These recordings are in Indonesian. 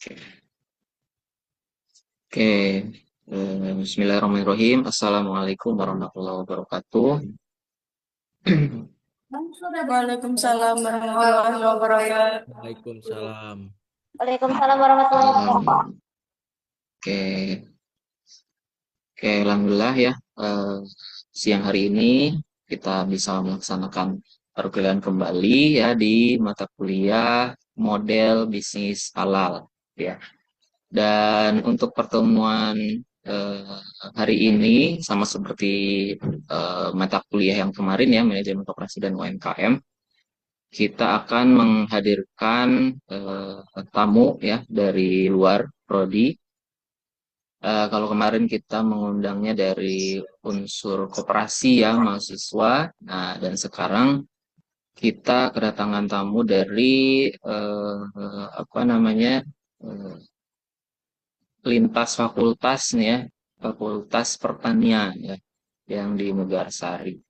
Oke, Oke. Bismillahirrahmanirrahim. Assalamualaikum warahmatullahi wabarakatuh. Waalaikumsalam warahmatullahi wabarakatuh. Waalaikumsalam. Waalaikumsalam warahmatullahi wabarakatuh. Alhamdulillah. Oke, oke, alhamdulillah ya. Siang hari ini kita bisa melaksanakan perkuliahan kembali ya di mata kuliah model bisnis halal ya. Dan untuk pertemuan eh, hari ini sama seperti mata kuliah yang kemarin ya, manajemen operasi dan UMKM, kita akan menghadirkan tamu ya dari luar prodi. Kalau kemarin kita mengundangnya dari unsur koperasi ya, mahasiswa. Nah, dan sekarang kita kedatangan tamu dari apa namanya? eh, lintas fakultas nih ya, Fakultas Pertanian ya, yang di Megarsari,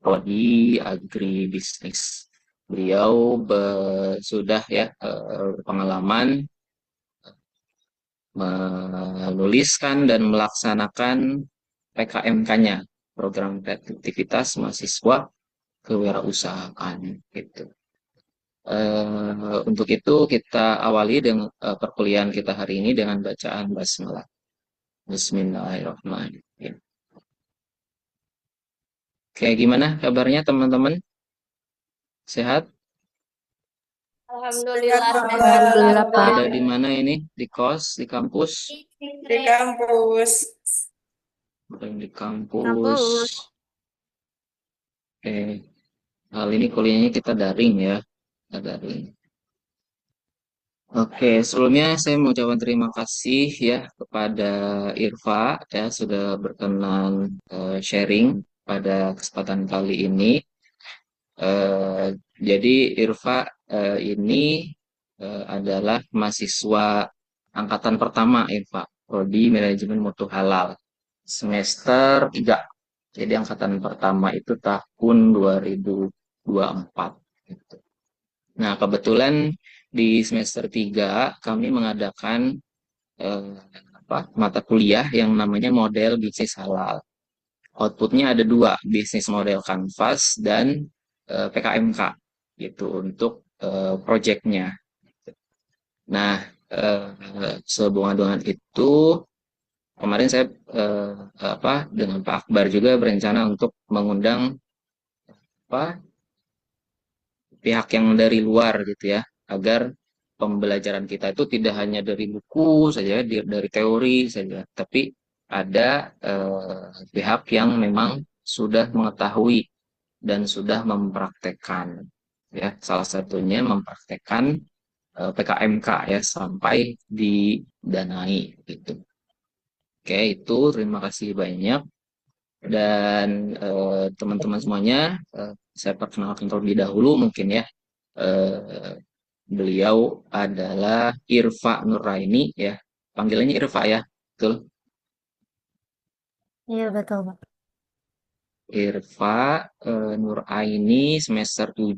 prodi agribisnis. Beliau sudah ya pengalaman menuliskan dan melaksanakan PKMK-nya, program kreativitas mahasiswa kewirausahaan gitu. Untuk itu kita awali dengan perkuliahan kita hari ini dengan bacaan basmalah. Bismillahirrahmanirrahim. Kayak gimana kabarnya teman-teman? Sehat? Alhamdulillah sehat. Alhamdulillah, Pak. Ada di mana ini? Di kos, di kampus? Di kampus. Bukan di kampus. Kampus. Oke, hal ini kuliahnya kita daring ya. Kita daring. Oke, sebelumnya saya mau ucapkan terima kasih ya kepada Irfa ya sudah berkenan sharing pada kesempatan kali ini. Eh, jadi Irfa ini adalah mahasiswa angkatan pertama Irfa, Prodi Manajemen Mutu Halal, semester 3. Jadi angkatan pertama itu tahun 2024. Gitu. Nah, kebetulan di semester 3 kami mengadakan eh, mata kuliah yang namanya model bisnis halal. Outputnya ada dua, bisnis model kanvas dan PKMK gitu untuk proyeknya. Nah, sehubungan dengan itu kemarin saya dengan Pak Akbar juga berencana untuk mengundang apa pihak yang dari luar gitu ya, agar pembelajaran kita itu tidak hanya dari buku saja, dari teori saja, tapi ada pihak yang memang sudah mengetahui dan sudah mempraktekkan ya, salah satunya mempraktekkan PKMK ya sampai didanai gitu. Oke, itu terima kasih banyak dan teman-teman semuanya, saya perkenalkan terlebih dahulu mungkin ya. Eh, Beliau adalah Irfa Nuraini ya. Panggilannya Irfa ya. Betul. Iya betul, Pak. Irfa Nuraini semester 7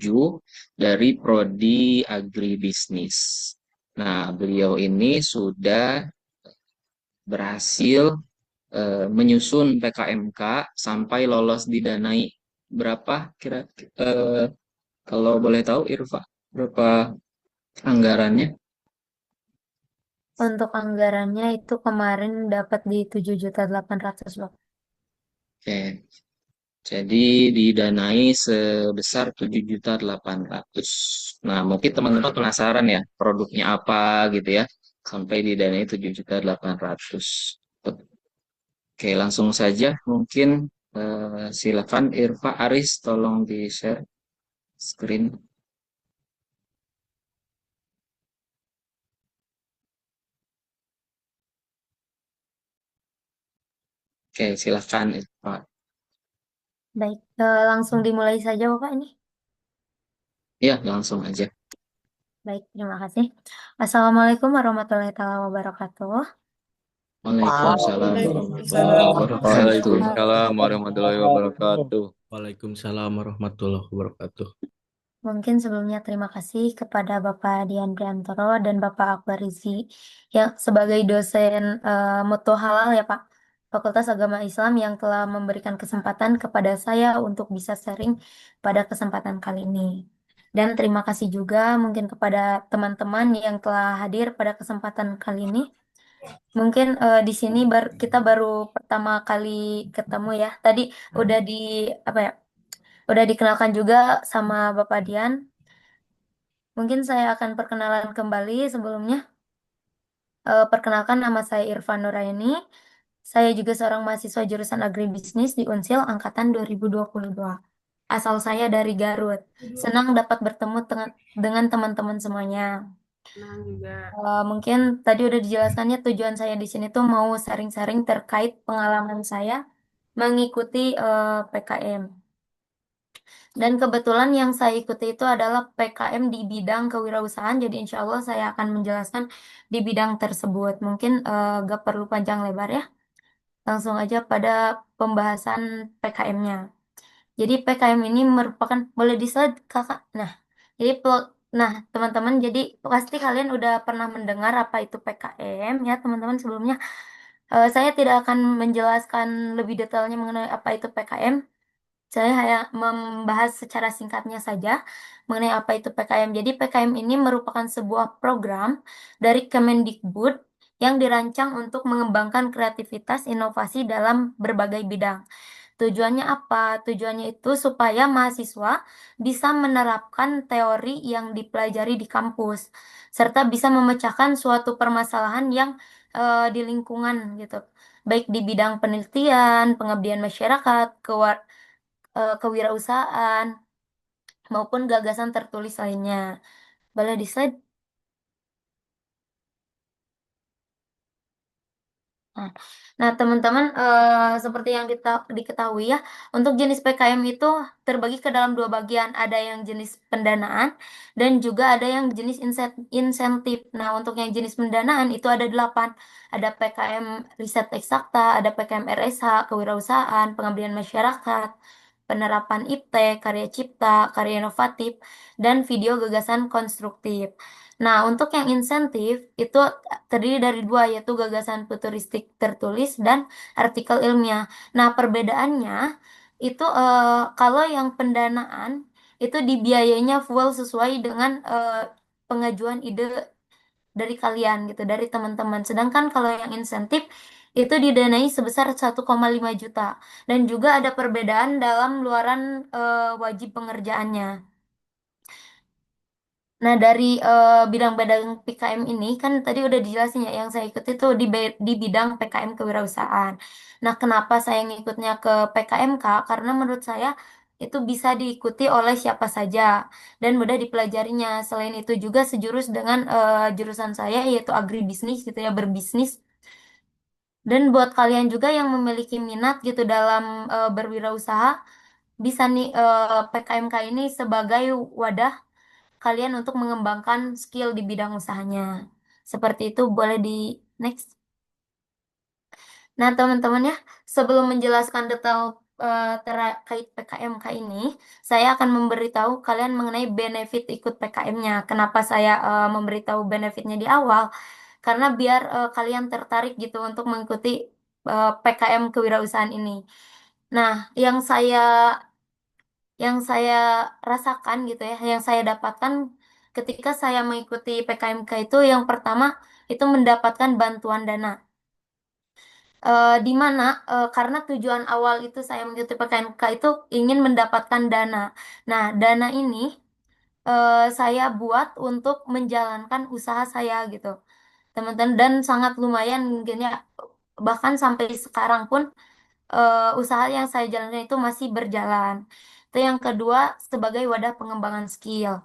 dari Prodi Agribisnis. Nah, beliau ini sudah berhasil menyusun PKMK sampai lolos didanai berapa kira eh, kalau boleh tahu Irfa berapa anggarannya? Untuk anggarannya itu kemarin dapat di 7.800.000, Pak. Oke. Jadi didanai sebesar 7.800.000. Nah, mungkin teman-teman penasaran ya produknya apa gitu ya sampai didanai 7.800.000. Oke, langsung saja mungkin silakan Irfa Aris tolong di-share screen. Oke, silakan Irfa. Baik, langsung dimulai saja, Bapak ini. Ya, langsung aja. Baik, terima kasih. Assalamualaikum warahmatullahi wabarakatuh. Waalaikumsalam warahmatullahi Waalaikumsalam. wabarakatuh. Waalaikumsalam warahmatullahi wabarakatuh. Waalaikumsalam warahmatullahi wabarakatuh. Mungkin sebelumnya terima kasih kepada Bapak Dian Priantoro dan Bapak Akbar Rizky yang sebagai dosen Mutu Halal ya Pak, Fakultas Agama Islam yang telah memberikan kesempatan kepada saya untuk bisa sharing pada kesempatan kali ini. Dan terima kasih juga mungkin kepada teman-teman yang telah hadir pada kesempatan kali ini. Mungkin di sini kita baru pertama kali ketemu ya. Tadi udah di apa ya? Udah dikenalkan juga sama Bapak Dian. Mungkin saya akan perkenalan kembali sebelumnya. Perkenalkan nama saya Irfan Nuraini. Saya juga seorang mahasiswa jurusan Agribisnis di Unsil angkatan 2022. Asal saya dari Garut. Senang dapat bertemu dengan teman-teman semuanya. Senang juga. Mungkin tadi udah dijelaskannya tujuan saya di sini tuh mau sharing-sharing terkait pengalaman saya mengikuti PKM. Dan kebetulan yang saya ikuti itu adalah PKM di bidang kewirausahaan. Jadi insya Allah saya akan menjelaskan di bidang tersebut. Mungkin gak perlu panjang lebar ya. Langsung aja pada pembahasan PKM-nya. Jadi PKM ini merupakan, boleh di slide kakak. Nah, teman-teman, jadi pasti kalian udah pernah mendengar apa itu PKM ya teman-teman sebelumnya. Saya tidak akan menjelaskan lebih detailnya mengenai apa itu PKM. Saya hanya membahas secara singkatnya saja mengenai apa itu PKM. Jadi PKM ini merupakan sebuah program dari Kemendikbud yang dirancang untuk mengembangkan kreativitas inovasi dalam berbagai bidang. Tujuannya apa? Tujuannya itu supaya mahasiswa bisa menerapkan teori yang dipelajari di kampus, serta bisa memecahkan suatu permasalahan yang di lingkungan gitu, baik di bidang penelitian, pengabdian masyarakat, kewirausahaan, maupun gagasan tertulis lainnya. Boleh di slide? Nah, nah, teman-teman, seperti yang kita diketahui ya, untuk jenis PKM itu terbagi ke dalam dua bagian. Ada yang jenis pendanaan dan juga ada yang jenis insentif. Nah, untuk yang jenis pendanaan itu ada 8. Ada PKM riset eksakta, ada PKM RSH, kewirausahaan, pengabdian masyarakat, penerapan IP, karya cipta, karya inovatif, dan video gagasan konstruktif. Nah, untuk yang insentif itu terdiri dari dua, yaitu gagasan futuristik tertulis dan artikel ilmiah. Nah, perbedaannya itu kalau yang pendanaan itu dibiayainya full sesuai dengan pengajuan ide dari kalian gitu, dari teman-teman. Sedangkan kalau yang insentif itu didanai sebesar 1,5 juta. Dan juga ada perbedaan dalam luaran wajib pengerjaannya. Nah, dari bidang-bidang PKM ini kan tadi udah dijelasin ya, yang saya ikuti tuh di bidang PKM kewirausahaan. Nah, kenapa saya ngikutnya ke PKMK? Karena menurut saya itu bisa diikuti oleh siapa saja dan mudah dipelajarinya. Selain itu juga sejurus dengan jurusan saya yaitu agribisnis gitu ya, berbisnis. Dan buat kalian juga yang memiliki minat gitu dalam berwirausaha, bisa nih PKMK ini sebagai wadah kalian untuk mengembangkan skill di bidang usahanya. Seperti itu, boleh di next. Nah, teman-teman ya, sebelum menjelaskan detail terkait PKMK ini, saya akan memberitahu kalian mengenai benefit ikut PKM-nya. Kenapa saya memberitahu benefitnya di awal? Karena biar kalian tertarik gitu untuk mengikuti PKM kewirausahaan ini. Nah, yang saya rasakan gitu ya, yang saya dapatkan ketika saya mengikuti PKMK itu yang pertama itu mendapatkan bantuan dana. Di mana karena tujuan awal itu saya mengikuti PKMK itu ingin mendapatkan dana. Nah, dana ini saya buat untuk menjalankan usaha saya gitu, teman-teman, dan sangat lumayan mungkin ya, bahkan sampai sekarang pun usaha yang saya jalankan itu masih berjalan. Itu yang kedua, sebagai wadah pengembangan skill,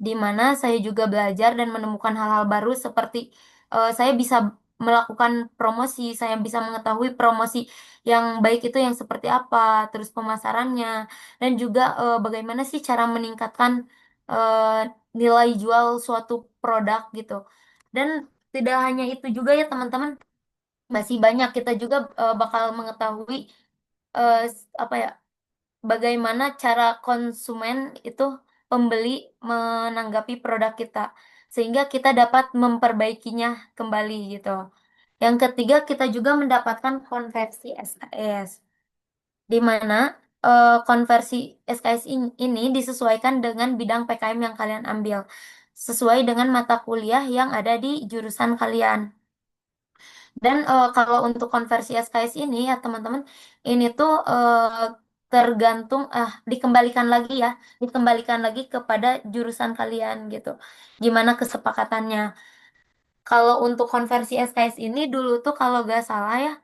di mana saya juga belajar dan menemukan hal-hal baru seperti saya bisa melakukan promosi, saya bisa mengetahui promosi yang baik itu yang seperti apa, terus pemasarannya, dan juga bagaimana sih cara meningkatkan eh, nilai jual suatu produk gitu. Dan tidak hanya itu juga ya teman-teman, masih banyak kita juga bakal mengetahui apa ya, bagaimana cara konsumen itu, pembeli menanggapi produk kita, sehingga kita dapat memperbaikinya kembali gitu. Yang ketiga, kita juga mendapatkan konversi SKS, di mana konversi SKS ini disesuaikan dengan bidang PKM yang kalian ambil, sesuai dengan mata kuliah yang ada di jurusan kalian. Dan kalau untuk konversi SKS ini ya teman-teman, ini tuh tergantung dikembalikan lagi ya, dikembalikan lagi kepada jurusan kalian gitu. Gimana kesepakatannya? Kalau untuk konversi SKS ini dulu tuh kalau gak salah ya,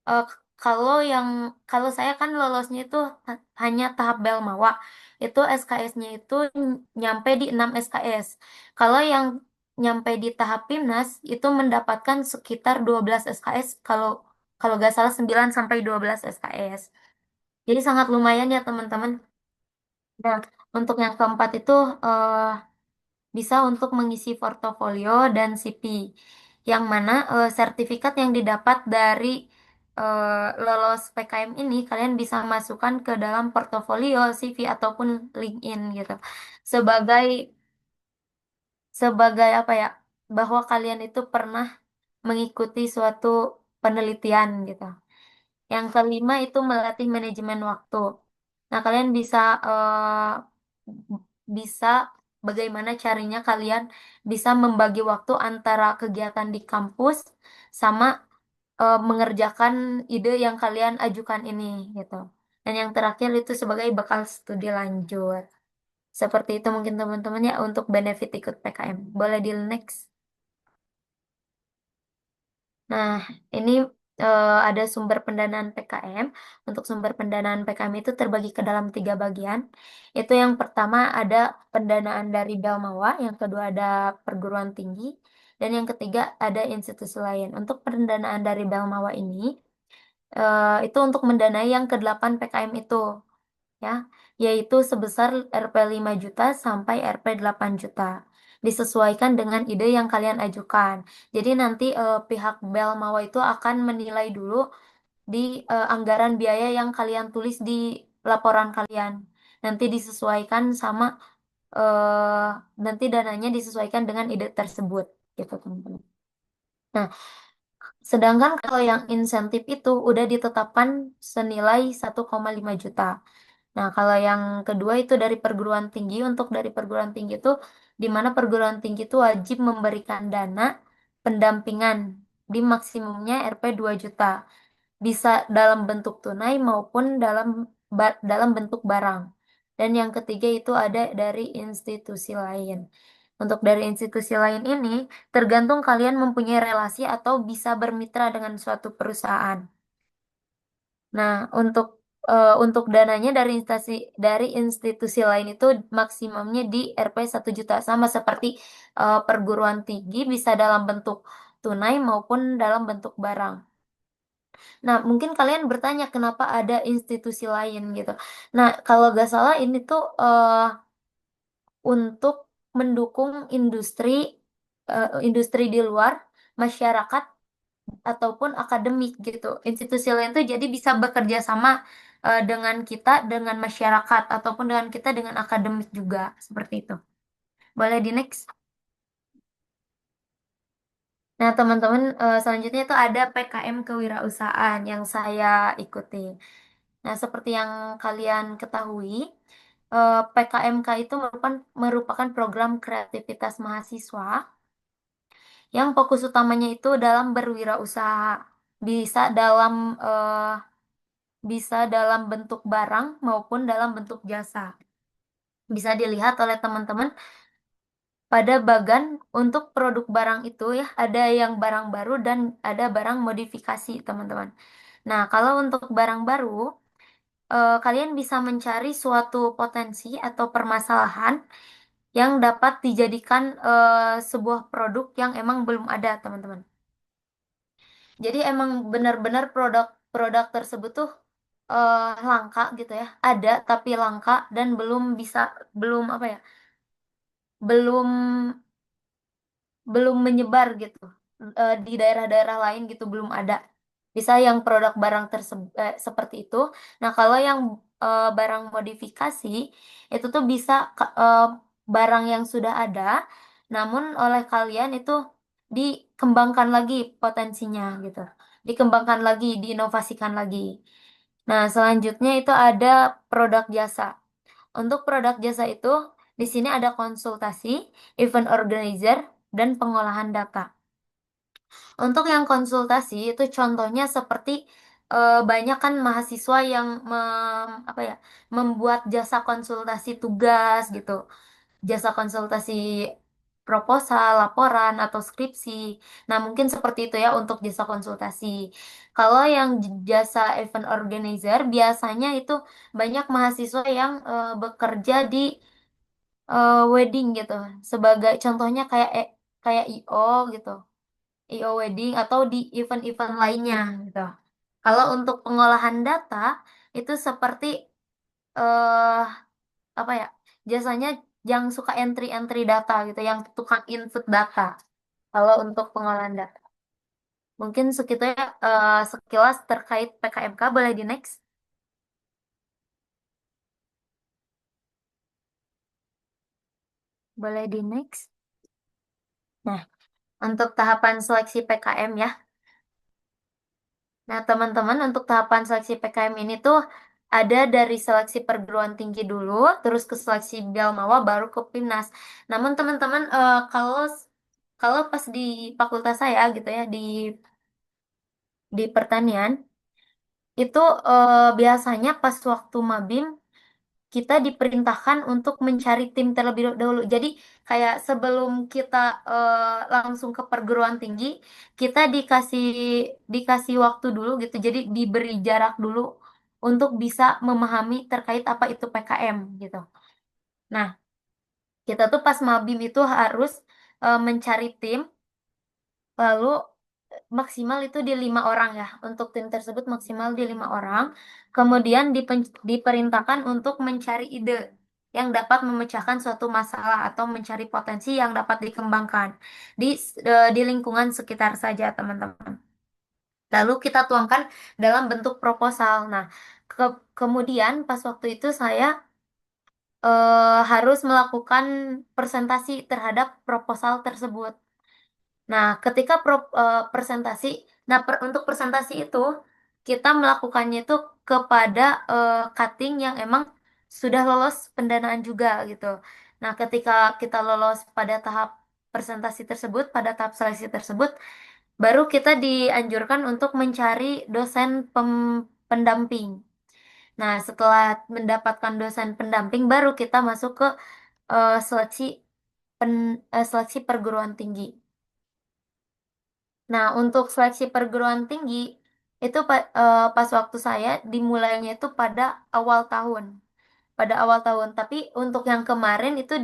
eh, kalau yang kalau saya kan lolosnya itu hanya tahap Belmawa, itu SKS-nya itu nyampe di 6 SKS. Kalau yang nyampe di tahap PIMNAS itu mendapatkan sekitar 12 SKS, kalau kalau nggak salah 9 sampai 12 SKS. Jadi sangat lumayan ya teman-teman. Nah, untuk yang keempat itu eh, bisa untuk mengisi portofolio dan CV, yang mana sertifikat yang didapat dari lolos PKM ini kalian bisa masukkan ke dalam portofolio, CV ataupun LinkedIn gitu, sebagai sebagai apa ya, bahwa kalian itu pernah mengikuti suatu penelitian gitu. Yang kelima itu melatih manajemen waktu. Nah, kalian bisa bagaimana caranya kalian bisa membagi waktu antara kegiatan di kampus sama mengerjakan ide yang kalian ajukan ini gitu. Dan yang terakhir itu sebagai bekal studi lanjut. Seperti itu mungkin teman-teman ya untuk benefit ikut PKM. Boleh di next. Nah, ini ada sumber pendanaan PKM. Untuk sumber pendanaan PKM itu terbagi ke dalam 3 bagian. Itu yang pertama ada pendanaan dari Belmawa, yang kedua ada perguruan tinggi, dan yang ketiga ada institusi lain. Untuk pendanaan dari Belmawa ini, itu untuk mendanai yang ke-8 PKM itu, ya, yaitu sebesar Rp 5 juta sampai Rp 8 juta. Disesuaikan dengan ide yang kalian ajukan. Jadi nanti pihak Belmawa itu akan menilai dulu di anggaran biaya yang kalian tulis di laporan kalian. Nanti disesuaikan sama eh, nanti dananya disesuaikan dengan ide tersebut, gitu teman-teman. Nah, sedangkan kalau yang insentif itu udah ditetapkan senilai 1,5 juta. Nah, kalau yang kedua itu dari perguruan tinggi. Untuk dari perguruan tinggi itu, di mana perguruan tinggi itu wajib memberikan dana pendampingan di maksimumnya Rp 2 juta. Bisa dalam bentuk tunai maupun dalam bentuk barang. Dan yang ketiga itu ada dari institusi lain. Untuk dari institusi lain ini, tergantung kalian mempunyai relasi atau bisa bermitra dengan suatu perusahaan. Nah, untuk dananya dari institusi lain itu maksimumnya di Rp 1 juta, sama seperti perguruan tinggi, bisa dalam bentuk tunai maupun dalam bentuk barang. Nah, mungkin kalian bertanya kenapa ada institusi lain gitu. Nah, kalau gak salah ini tuh untuk mendukung industri di luar masyarakat ataupun akademik gitu. Institusi lain tuh jadi bisa bekerja sama dengan kita, dengan masyarakat, ataupun dengan kita, dengan akademik juga. Seperti itu. Boleh di next. Nah, teman-teman, selanjutnya itu ada PKM kewirausahaan yang saya ikuti. Nah, seperti yang kalian ketahui, PKMK itu merupakan program kreativitas mahasiswa yang fokus utamanya itu dalam berwirausaha. Bisa dalam eh, bisa dalam bentuk barang maupun dalam bentuk jasa. Bisa dilihat oleh teman-teman pada bagan untuk produk barang itu ya, ada yang barang baru dan ada barang modifikasi, teman-teman. Nah, kalau untuk barang baru, kalian bisa mencari suatu potensi atau permasalahan yang dapat dijadikan sebuah produk yang emang belum ada, teman-teman. Jadi emang benar-benar produk-produk tersebut tuh langka gitu ya. Ada tapi langka dan belum apa ya? Belum belum menyebar gitu. Di daerah-daerah lain gitu belum ada. Bisa yang produk barang tersebut seperti itu. Nah, kalau yang barang modifikasi itu tuh bisa barang yang sudah ada, namun oleh kalian itu dikembangkan lagi potensinya gitu, dikembangkan lagi, diinovasikan lagi. Nah, selanjutnya itu ada produk jasa. Untuk produk jasa itu di sini ada konsultasi, event organizer, dan pengolahan data. Untuk yang konsultasi itu contohnya seperti banyak kan mahasiswa yang apa ya, membuat jasa konsultasi tugas gitu, jasa konsultasi proposal, laporan atau skripsi. Nah, mungkin seperti itu ya untuk jasa konsultasi. Kalau yang jasa event organizer biasanya itu banyak mahasiswa yang bekerja di wedding gitu. Sebagai contohnya kayak kayak IO gitu. IO wedding atau di event-event lainnya gitu. Kalau untuk pengolahan data itu seperti eh apa ya? Jasanya yang suka entry-entry data gitu, yang tukang input data. Kalau untuk pengolahan data. Mungkin segitu ya sekilas terkait PKMK, boleh di next. Boleh di next. Nah, untuk tahapan seleksi PKM ya. Nah, teman-teman, untuk tahapan seleksi PKM ini tuh ada dari seleksi perguruan tinggi dulu, terus ke seleksi Belmawa, baru ke PIMNAS. Namun teman-teman, kalau kalau pas di fakultas saya gitu ya, di pertanian, itu biasanya pas waktu mabim, kita diperintahkan untuk mencari tim terlebih dahulu. Jadi kayak sebelum kita langsung ke perguruan tinggi, kita dikasih dikasih waktu dulu gitu. Jadi diberi jarak dulu untuk bisa memahami terkait apa itu PKM gitu. Nah, kita tuh pas mabim itu harus mencari tim, lalu maksimal itu di 5 orang ya. Untuk tim tersebut maksimal di 5 orang. Kemudian diperintahkan untuk mencari ide yang dapat memecahkan suatu masalah atau mencari potensi yang dapat dikembangkan di di lingkungan sekitar saja, teman-teman. Lalu kita tuangkan dalam bentuk proposal. Nah, kemudian pas waktu itu saya harus melakukan presentasi terhadap proposal tersebut. Nah, ketika presentasi, nah untuk presentasi itu kita melakukannya itu kepada cutting yang emang sudah lolos pendanaan juga gitu. Nah, ketika kita lolos pada tahap presentasi tersebut, pada tahap seleksi tersebut, baru kita dianjurkan untuk mencari dosen pendamping. Nah, setelah mendapatkan dosen pendamping, baru kita masuk ke seleksi seleksi perguruan tinggi. Nah, untuk seleksi perguruan tinggi itu pas waktu saya dimulainya itu pada awal tahun. Pada awal tahun. Tapi untuk yang kemarin itu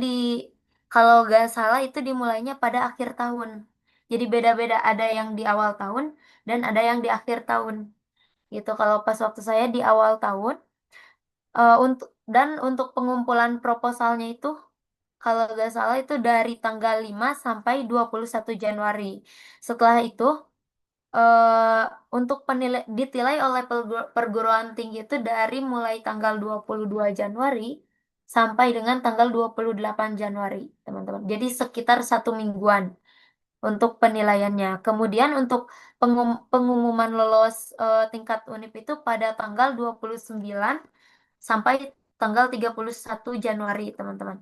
kalau gak salah itu dimulainya pada akhir tahun. Jadi beda-beda. Ada yang di awal tahun dan ada yang di akhir tahun. Gitu. Kalau pas waktu saya di awal tahun, untuk pengumpulan proposalnya itu kalau gak salah itu dari tanggal 5 sampai 21 Januari. Setelah itu eh untuk ditilai oleh perguruan tinggi itu dari mulai tanggal 22 Januari sampai dengan tanggal 28 Januari, teman-teman. Jadi sekitar 1 mingguan untuk penilaiannya. Kemudian untuk pengumuman lolos tingkat univ itu pada tanggal 29 sampai tanggal 31 Januari, teman-teman.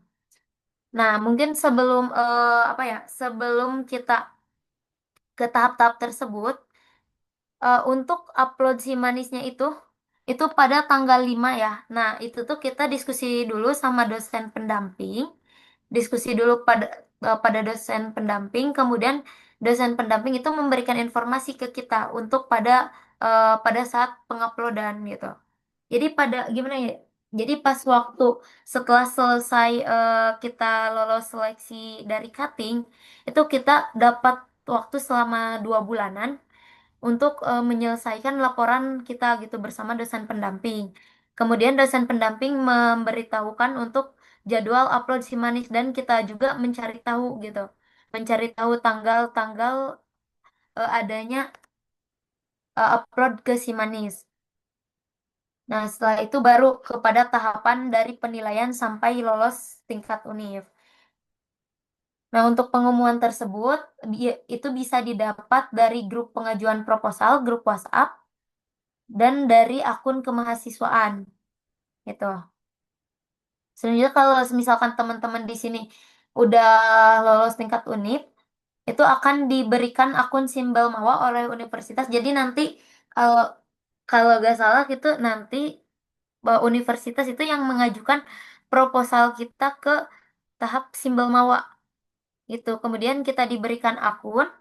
Nah, mungkin sebelum apa ya, sebelum kita ke tahap-tahap tersebut, untuk upload si manisnya itu pada tanggal 5 ya. Nah, itu tuh kita diskusi dulu sama dosen pendamping. Diskusi dulu pada dosen pendamping, kemudian dosen pendamping itu memberikan informasi ke kita untuk pada saat penguploadan gitu. Jadi pada gimana ya? Jadi pas waktu setelah selesai kita lolos seleksi dari cutting, itu kita dapat waktu selama 2 bulanan untuk menyelesaikan laporan kita gitu bersama dosen pendamping. Kemudian dosen pendamping memberitahukan untuk jadwal upload si manis dan kita juga mencari tahu gitu. Mencari tahu tanggal-tanggal adanya upload ke si manis. Nah, setelah itu baru kepada tahapan dari penilaian sampai lolos tingkat univ. Nah, untuk pengumuman tersebut itu bisa didapat dari grup pengajuan proposal, grup WhatsApp, dan dari akun kemahasiswaan. Gitu. Selanjutnya kalau misalkan teman-teman di sini udah lolos tingkat univ, itu akan diberikan akun simbol mawa oleh universitas. Jadi nanti kalau kalau nggak salah itu nanti universitas itu yang mengajukan proposal kita ke tahap simbol mawa gitu. Kemudian kita diberikan akun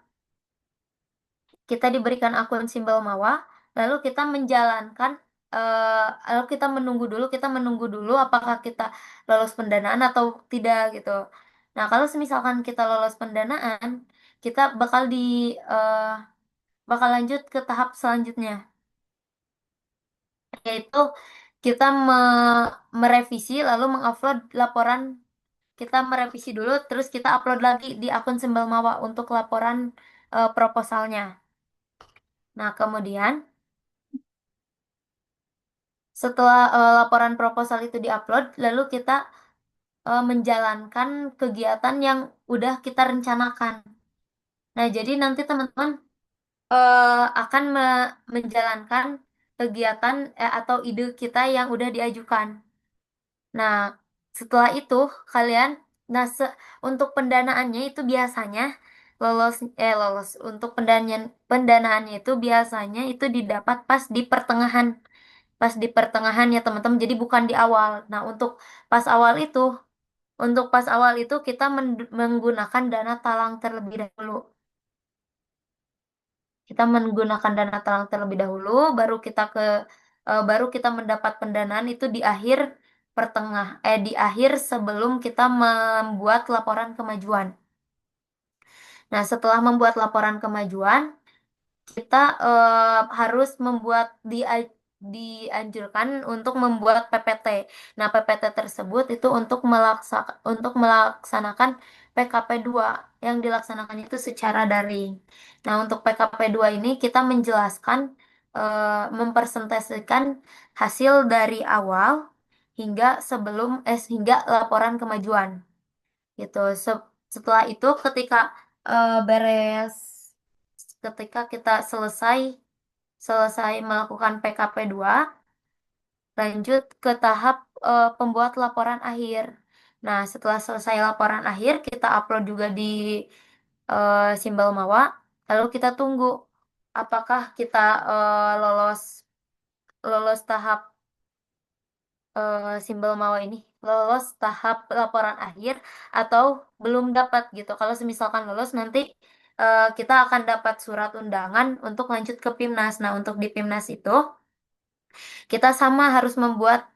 simbol mawa, lalu lalu kita menunggu dulu apakah kita lolos pendanaan atau tidak gitu. Nah, kalau misalkan kita lolos pendanaan, kita eh, bakal lanjut ke tahap selanjutnya, yaitu kita merevisi lalu mengupload laporan. Kita merevisi dulu, terus kita upload lagi di akun simbol mawa untuk laporan proposalnya. Nah, kemudian setelah laporan proposal itu diupload, lalu kita menjalankan kegiatan yang udah kita rencanakan. Nah, jadi nanti teman-teman akan menjalankan kegiatan atau ide kita yang udah diajukan. Nah, setelah itu kalian, nah untuk pendanaannya itu biasanya lolos untuk pendanaannya itu biasanya itu didapat pas di pertengahan ya teman-teman. Jadi bukan di awal. Nah, pas awal itu pas awal itu kita menggunakan dana talang terlebih dahulu. Kita menggunakan dana talang terlebih dahulu, baru kita mendapat pendanaan itu di akhir sebelum kita membuat laporan kemajuan. Nah, setelah membuat laporan kemajuan, kita harus dianjurkan untuk membuat PPT. Nah, PPT tersebut itu untuk melaksanakan PKP 2 yang dilaksanakan itu secara daring. Nah, untuk PKP 2 ini kita mempresentasikan hasil dari awal hingga laporan kemajuan gitu. Setelah itu eh, beres ketika kita selesai melakukan PKP 2, lanjut ke tahap pembuat laporan akhir. Nah, setelah selesai laporan akhir, kita upload juga di Simbol Mawa, lalu kita tunggu apakah kita lolos lolos tahap Simbol Mawa ini, lolos tahap laporan akhir atau belum dapat gitu. Kalau misalkan lolos nanti kita akan dapat surat undangan untuk lanjut ke PIMNAS. Nah, untuk di PIMNAS itu kita sama harus membuat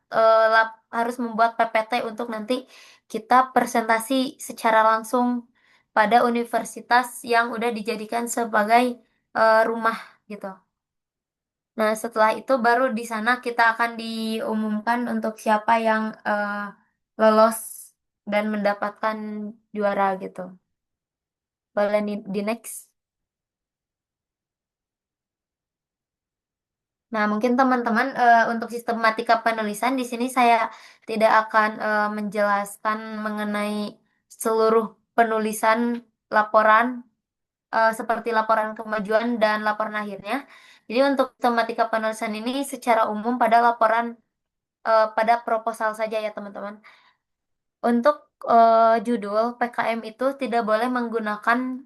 PPT untuk nanti kita presentasi secara langsung pada universitas yang udah dijadikan sebagai rumah gitu. Nah, setelah itu baru di sana kita akan diumumkan untuk siapa yang lolos dan mendapatkan juara gitu. Boleh di next. Nah, mungkin teman-teman untuk sistematika penulisan di sini saya tidak akan menjelaskan mengenai seluruh penulisan laporan seperti laporan kemajuan dan laporan akhirnya. Jadi untuk sistematika penulisan ini secara umum pada proposal saja ya teman-teman. Untuk judul PKM itu tidak boleh menggunakan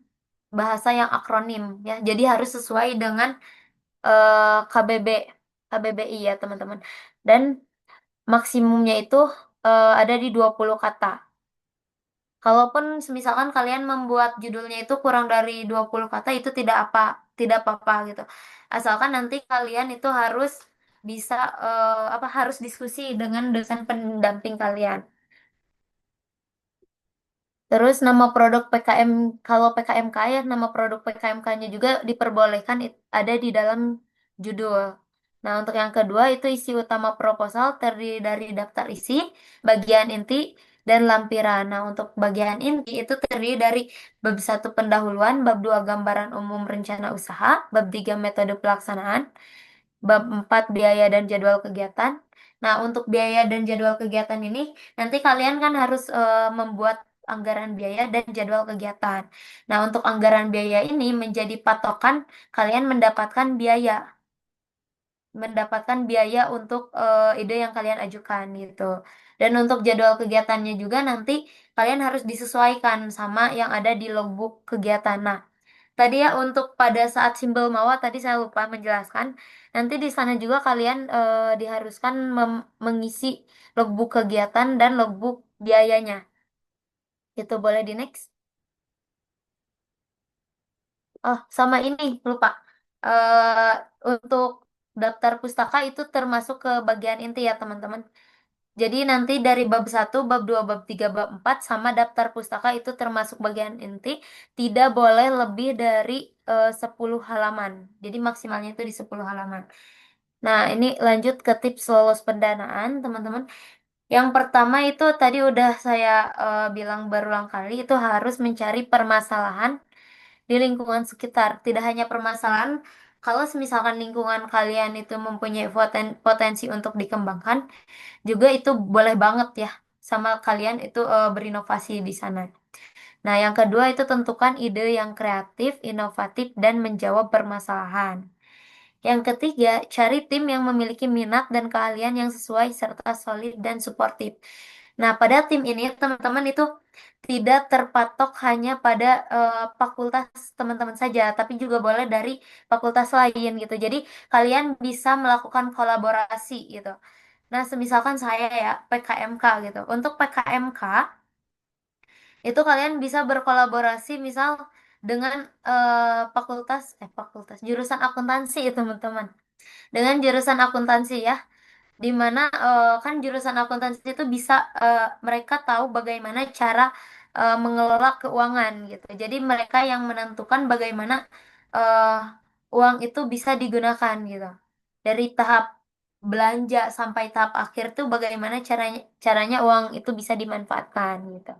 bahasa yang akronim ya. Jadi harus sesuai dengan KBBI ya teman-teman. Dan maksimumnya itu ada di 20 kata. Kalaupun misalkan kalian membuat judulnya itu kurang dari 20 kata itu tidak apa-apa gitu. Asalkan nanti kalian itu bisa harus diskusi dengan dosen pendamping kalian. Terus nama produk PKM, kalau PKMK ya, nama produk PKMK-nya juga diperbolehkan ada di dalam judul. Nah, untuk yang kedua itu isi utama proposal terdiri dari daftar isi, bagian inti, dan lampiran. Nah, untuk bagian inti itu terdiri dari bab 1 pendahuluan, bab 2 gambaran umum rencana usaha, bab 3 metode pelaksanaan, bab 4 biaya dan jadwal kegiatan. Nah, untuk biaya dan jadwal kegiatan ini nanti kalian kan harus membuat anggaran biaya dan jadwal kegiatan. Nah, untuk anggaran biaya ini menjadi patokan kalian mendapatkan biaya untuk ide yang kalian ajukan gitu. Dan untuk jadwal kegiatannya juga nanti kalian harus disesuaikan sama yang ada di logbook kegiatan. Nah, tadi ya untuk pada saat simbol mawa tadi saya lupa menjelaskan. Nanti di sana juga kalian diharuskan mengisi logbook kegiatan dan logbook biayanya. Itu boleh di next. Oh, sama ini lupa. eh untuk daftar pustaka itu termasuk ke bagian inti ya, teman-teman. Jadi nanti dari bab 1, bab 2, bab 3, bab 4 sama daftar pustaka itu termasuk bagian inti, tidak boleh lebih dari 10 halaman. Jadi maksimalnya itu di 10 halaman. Nah, ini lanjut ke tips lolos pendanaan, teman-teman. Yang pertama itu tadi udah saya bilang berulang kali, itu harus mencari permasalahan di lingkungan sekitar. Tidak hanya permasalahan, kalau misalkan lingkungan kalian itu mempunyai potensi untuk dikembangkan, juga itu boleh banget ya sama kalian itu berinovasi di sana. Nah, yang kedua itu tentukan ide yang kreatif, inovatif, dan menjawab permasalahan. Yang ketiga, cari tim yang memiliki minat dan keahlian yang sesuai serta solid dan suportif. Nah, pada tim ini teman-teman itu tidak terpatok hanya pada fakultas teman-teman saja, tapi juga boleh dari fakultas lain gitu. Jadi, kalian bisa melakukan kolaborasi gitu. Nah, semisalkan saya ya PKMK gitu. Untuk PKMK itu kalian bisa berkolaborasi misal dengan fakultas jurusan akuntansi ya teman-teman. Dengan jurusan akuntansi ya, di mana kan jurusan akuntansi itu bisa mereka tahu bagaimana cara mengelola keuangan gitu. Jadi mereka yang menentukan bagaimana eh, uang itu bisa digunakan gitu. Dari tahap belanja sampai tahap akhir tuh bagaimana caranya caranya uang itu bisa dimanfaatkan gitu.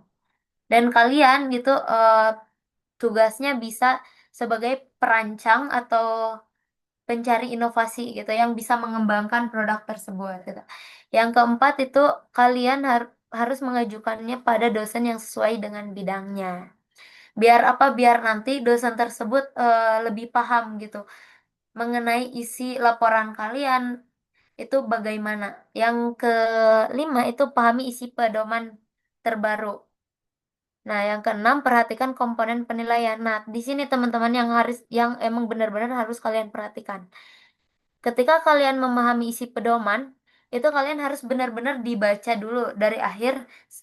Dan kalian gitu tugasnya bisa sebagai perancang atau pencari inovasi gitu yang bisa mengembangkan produk tersebut gitu. Yang keempat itu kalian harus mengajukannya pada dosen yang sesuai dengan bidangnya. Biar apa? Biar nanti dosen tersebut lebih paham gitu mengenai isi laporan kalian itu bagaimana. Yang kelima itu pahami isi pedoman terbaru. Nah, yang keenam, perhatikan komponen penilaian. Nah, di sini teman-teman yang emang benar-benar harus kalian perhatikan. Ketika kalian memahami isi pedoman, itu kalian harus benar-benar dibaca dulu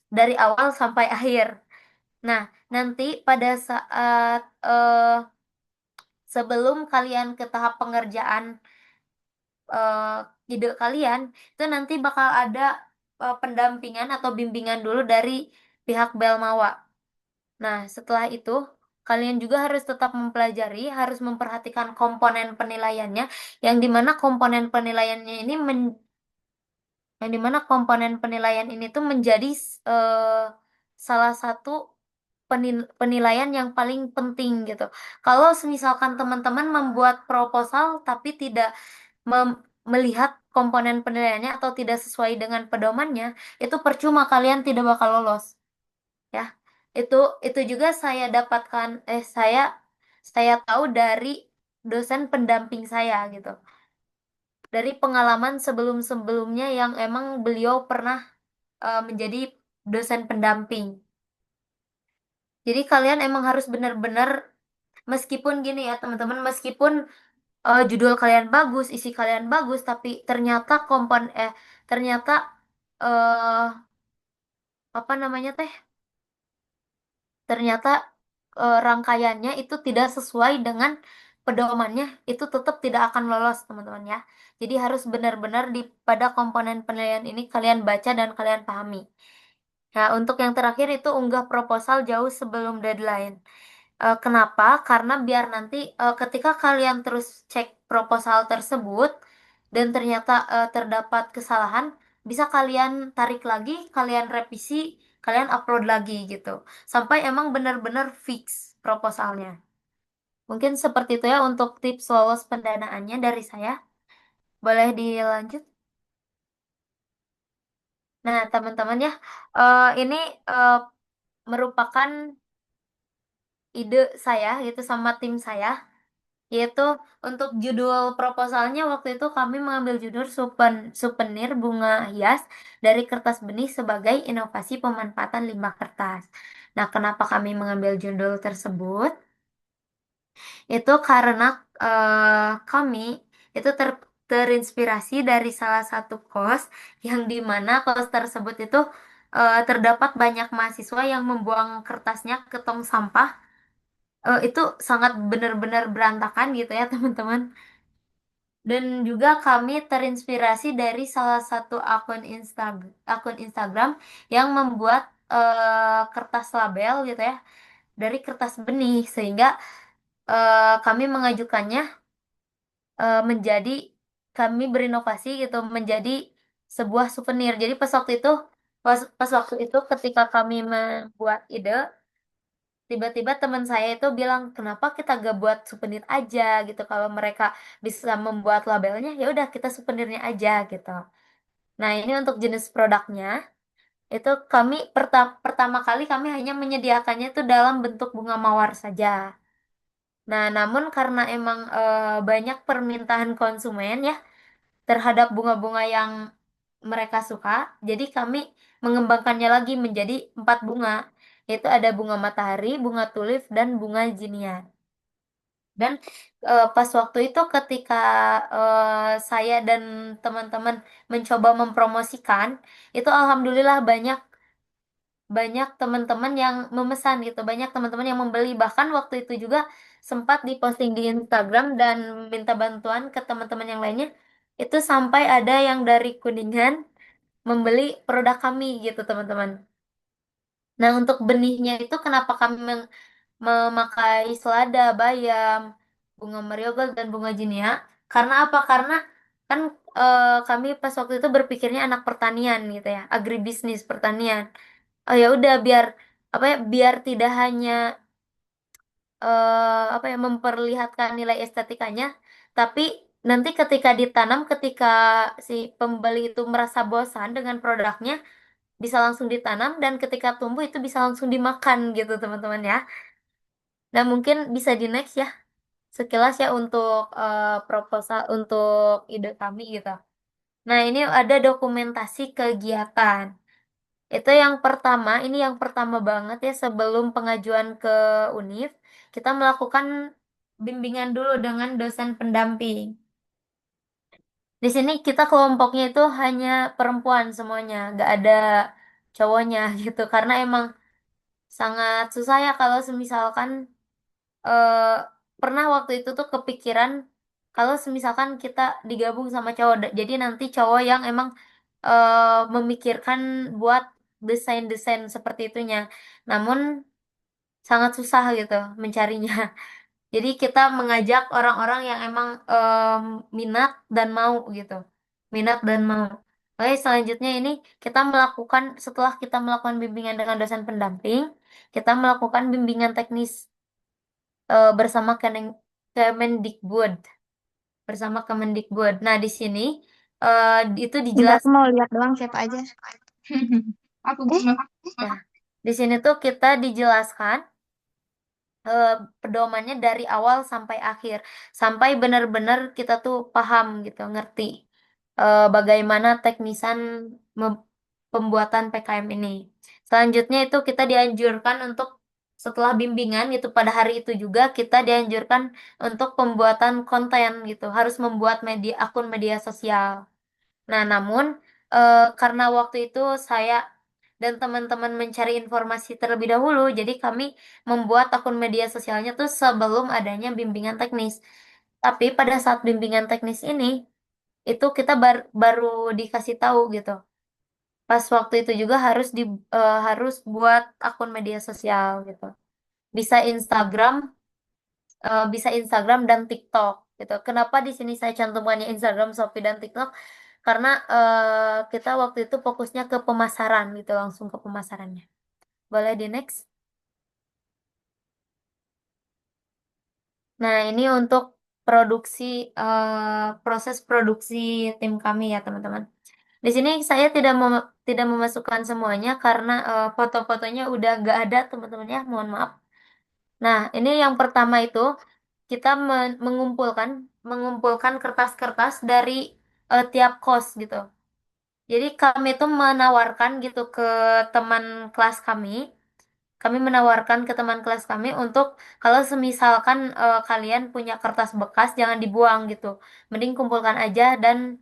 dari awal sampai akhir. Nah, nanti pada saat sebelum kalian ke tahap pengerjaan eh, ide kalian, itu nanti bakal ada pendampingan atau bimbingan dulu dari pihak Belmawa. Nah, setelah itu, kalian juga harus tetap mempelajari, harus memperhatikan komponen penilaiannya, yang dimana komponen penilaiannya ini yang dimana komponen penilaian ini tuh menjadi eh, salah satu penilaian yang paling penting gitu. Kalau misalkan teman-teman membuat proposal tapi tidak melihat komponen penilaiannya atau tidak sesuai dengan pedomannya, itu percuma kalian tidak bakal lolos. Ya, itu itu juga saya dapatkan saya tahu dari dosen pendamping saya gitu, dari pengalaman sebelum-sebelumnya yang emang beliau pernah menjadi dosen pendamping. Jadi kalian emang harus benar-benar, meskipun gini ya teman-teman, meskipun judul kalian bagus, isi kalian bagus, tapi ternyata eh apa namanya teh ternyata rangkaiannya itu tidak sesuai dengan pedomannya, itu tetap tidak akan lolos, teman-teman ya. Jadi harus benar-benar pada komponen penilaian ini kalian baca dan kalian pahami. Nah, untuk yang terakhir itu unggah proposal jauh sebelum deadline. Kenapa? Karena biar nanti ketika kalian terus cek proposal tersebut dan ternyata terdapat kesalahan, bisa kalian tarik lagi, kalian revisi, kalian upload lagi gitu. Sampai emang benar-benar fix proposalnya. Mungkin seperti itu ya untuk tips lolos pendanaannya dari saya. Boleh dilanjut? Nah, teman-teman ya, ini eh, merupakan ide saya gitu sama tim saya, yaitu untuk judul proposalnya waktu itu kami mengambil judul Souvenir Bunga Hias dari Kertas Benih sebagai Inovasi Pemanfaatan Limbah Kertas. Nah, kenapa kami mengambil judul tersebut? Itu karena kami itu terinspirasi dari salah satu kos yang dimana kos tersebut itu terdapat banyak mahasiswa yang membuang kertasnya ke tong sampah. Itu sangat benar-benar berantakan gitu ya teman-teman. Dan juga kami terinspirasi dari salah satu akun Instagram yang membuat kertas label gitu ya dari kertas benih sehingga kami mengajukannya menjadi kami berinovasi gitu menjadi sebuah souvenir. Jadi pas waktu itu ketika kami membuat ide, tiba-tiba teman saya itu bilang, "Kenapa kita gak buat souvenir aja gitu? Kalau mereka bisa membuat labelnya, ya udah kita souvenirnya aja gitu." Nah, ini untuk jenis produknya itu kami pertama kali kami hanya menyediakannya itu dalam bentuk bunga mawar saja. Nah, namun karena emang banyak permintaan konsumen ya terhadap bunga-bunga yang mereka suka. Jadi kami mengembangkannya lagi menjadi 4 bunga, yaitu ada bunga matahari, bunga tulip, dan bunga jinia. Dan pas waktu itu ketika saya dan teman-teman mencoba mempromosikan, itu alhamdulillah banyak banyak teman-teman yang memesan gitu, banyak teman-teman yang membeli. Bahkan waktu itu juga sempat diposting di Instagram dan minta bantuan ke teman-teman yang lainnya. Itu sampai ada yang dari Kuningan membeli produk kami gitu teman-teman. Nah untuk benihnya itu kenapa kami memakai selada, bayam, bunga marigold dan bunga jinia? Karena apa? Karena kan kami pas waktu itu berpikirnya anak pertanian gitu ya, agribisnis pertanian. Oh ya udah biar apa ya biar tidak hanya apa ya memperlihatkan nilai estetikanya, tapi nanti ketika ditanam ketika si pembeli itu merasa bosan dengan produknya bisa langsung ditanam dan ketika tumbuh itu bisa langsung dimakan gitu teman-teman ya. Nah mungkin bisa di next ya sekilas ya untuk proposal untuk ide kami gitu. Nah ini ada dokumentasi kegiatan. Itu yang pertama, ini yang pertama banget ya sebelum pengajuan ke UNIF, kita melakukan bimbingan dulu dengan dosen pendamping. Di sini kita kelompoknya itu hanya perempuan semuanya, nggak ada cowoknya gitu. Karena emang sangat susah ya kalau semisalkan eh, pernah waktu itu tuh kepikiran kalau semisalkan kita digabung sama cowok, jadi nanti cowok yang emang memikirkan buat desain-desain seperti itunya. Namun sangat susah gitu mencarinya. Jadi kita mengajak orang-orang yang emang minat dan mau gitu. Minat dan mau. Oke, selanjutnya ini kita melakukan setelah kita melakukan bimbingan dengan dosen pendamping, kita melakukan bimbingan teknis bersama Kemendikbud, bersama Kemendikbud. Nah, di sini itu Enggak, aku dijelaskan. mau lihat doang siapa aja. Aku belum. Nah, di sini tuh kita dijelaskan eh, pedomannya dari awal sampai akhir, sampai benar-benar kita tuh paham gitu, ngerti bagaimana teknisan pembuatan PKM ini. Selanjutnya itu kita dianjurkan untuk setelah bimbingan gitu pada hari itu juga kita dianjurkan untuk pembuatan konten gitu, harus membuat akun media sosial. Nah, namun karena waktu itu saya dan teman-teman mencari informasi terlebih dahulu, jadi kami membuat akun media sosialnya tuh sebelum adanya bimbingan teknis. Tapi pada saat bimbingan teknis ini, itu kita baru dikasih tahu gitu. Pas waktu itu juga harus buat akun media sosial gitu. Bisa Instagram, bisa Instagram dan TikTok gitu. Kenapa di sini saya cantumkannya Instagram, Shopee dan TikTok? Karena kita waktu itu fokusnya ke pemasaran gitu, langsung ke pemasarannya. Boleh di next. Nah, ini untuk proses produksi tim kami ya teman-teman. Di sini saya tidak memasukkan semuanya karena foto-fotonya udah gak ada teman-teman ya, mohon maaf. Nah, ini yang pertama itu kita mengumpulkan kertas-kertas dari tiap kos gitu. Jadi kami itu menawarkan gitu ke teman kelas kami. Kami menawarkan ke teman kelas kami untuk kalau semisalkan kalian punya kertas bekas jangan dibuang gitu. Mending kumpulkan aja dan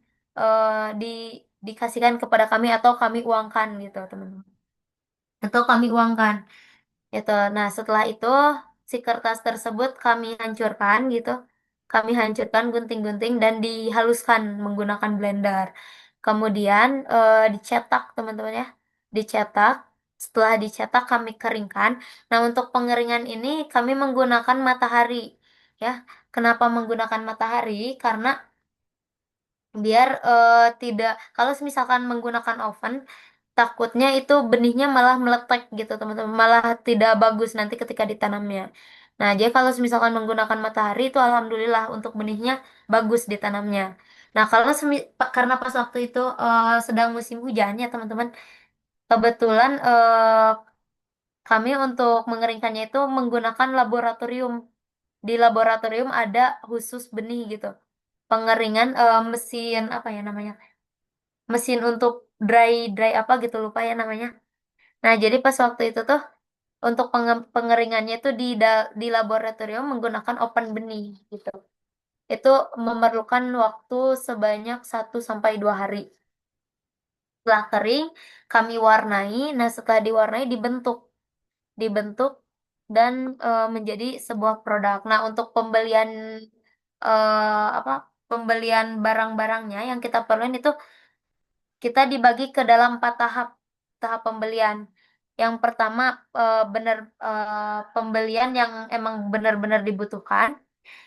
dikasihkan kepada kami atau kami uangkan gitu, teman-teman. Atau kami uangkan gitu. Nah, setelah itu si kertas tersebut kami hancurkan gitu. Kami hancurkan gunting-gunting dan dihaluskan menggunakan blender. Kemudian dicetak teman-teman ya. Dicetak. Setelah dicetak kami keringkan. Nah, untuk pengeringan ini kami menggunakan matahari ya. Kenapa menggunakan matahari? Karena biar tidak kalau misalkan menggunakan oven takutnya itu benihnya malah meletek gitu teman-teman, malah tidak bagus nanti ketika ditanamnya. Nah, jadi kalau misalkan menggunakan matahari itu alhamdulillah untuk benihnya bagus ditanamnya. Nah, kalau karena pas waktu itu sedang musim hujan ya teman-teman, kebetulan kami untuk mengeringkannya itu menggunakan laboratorium. Di laboratorium ada khusus benih gitu. Pengeringan mesin apa ya namanya? Mesin untuk dry dry apa gitu lupa ya namanya. Nah, jadi pas waktu itu tuh untuk pengeringannya itu di laboratorium menggunakan open benih gitu. Itu memerlukan waktu sebanyak 1 sampai 2 hari. Setelah kering, kami warnai. Nah, setelah diwarnai dibentuk dan menjadi sebuah produk. Nah, untuk pembelian apa? Pembelian barang-barangnya yang kita perluin itu kita dibagi ke dalam 4 tahap tahap pembelian. Yang pertama benar pembelian yang emang benar-benar dibutuhkan.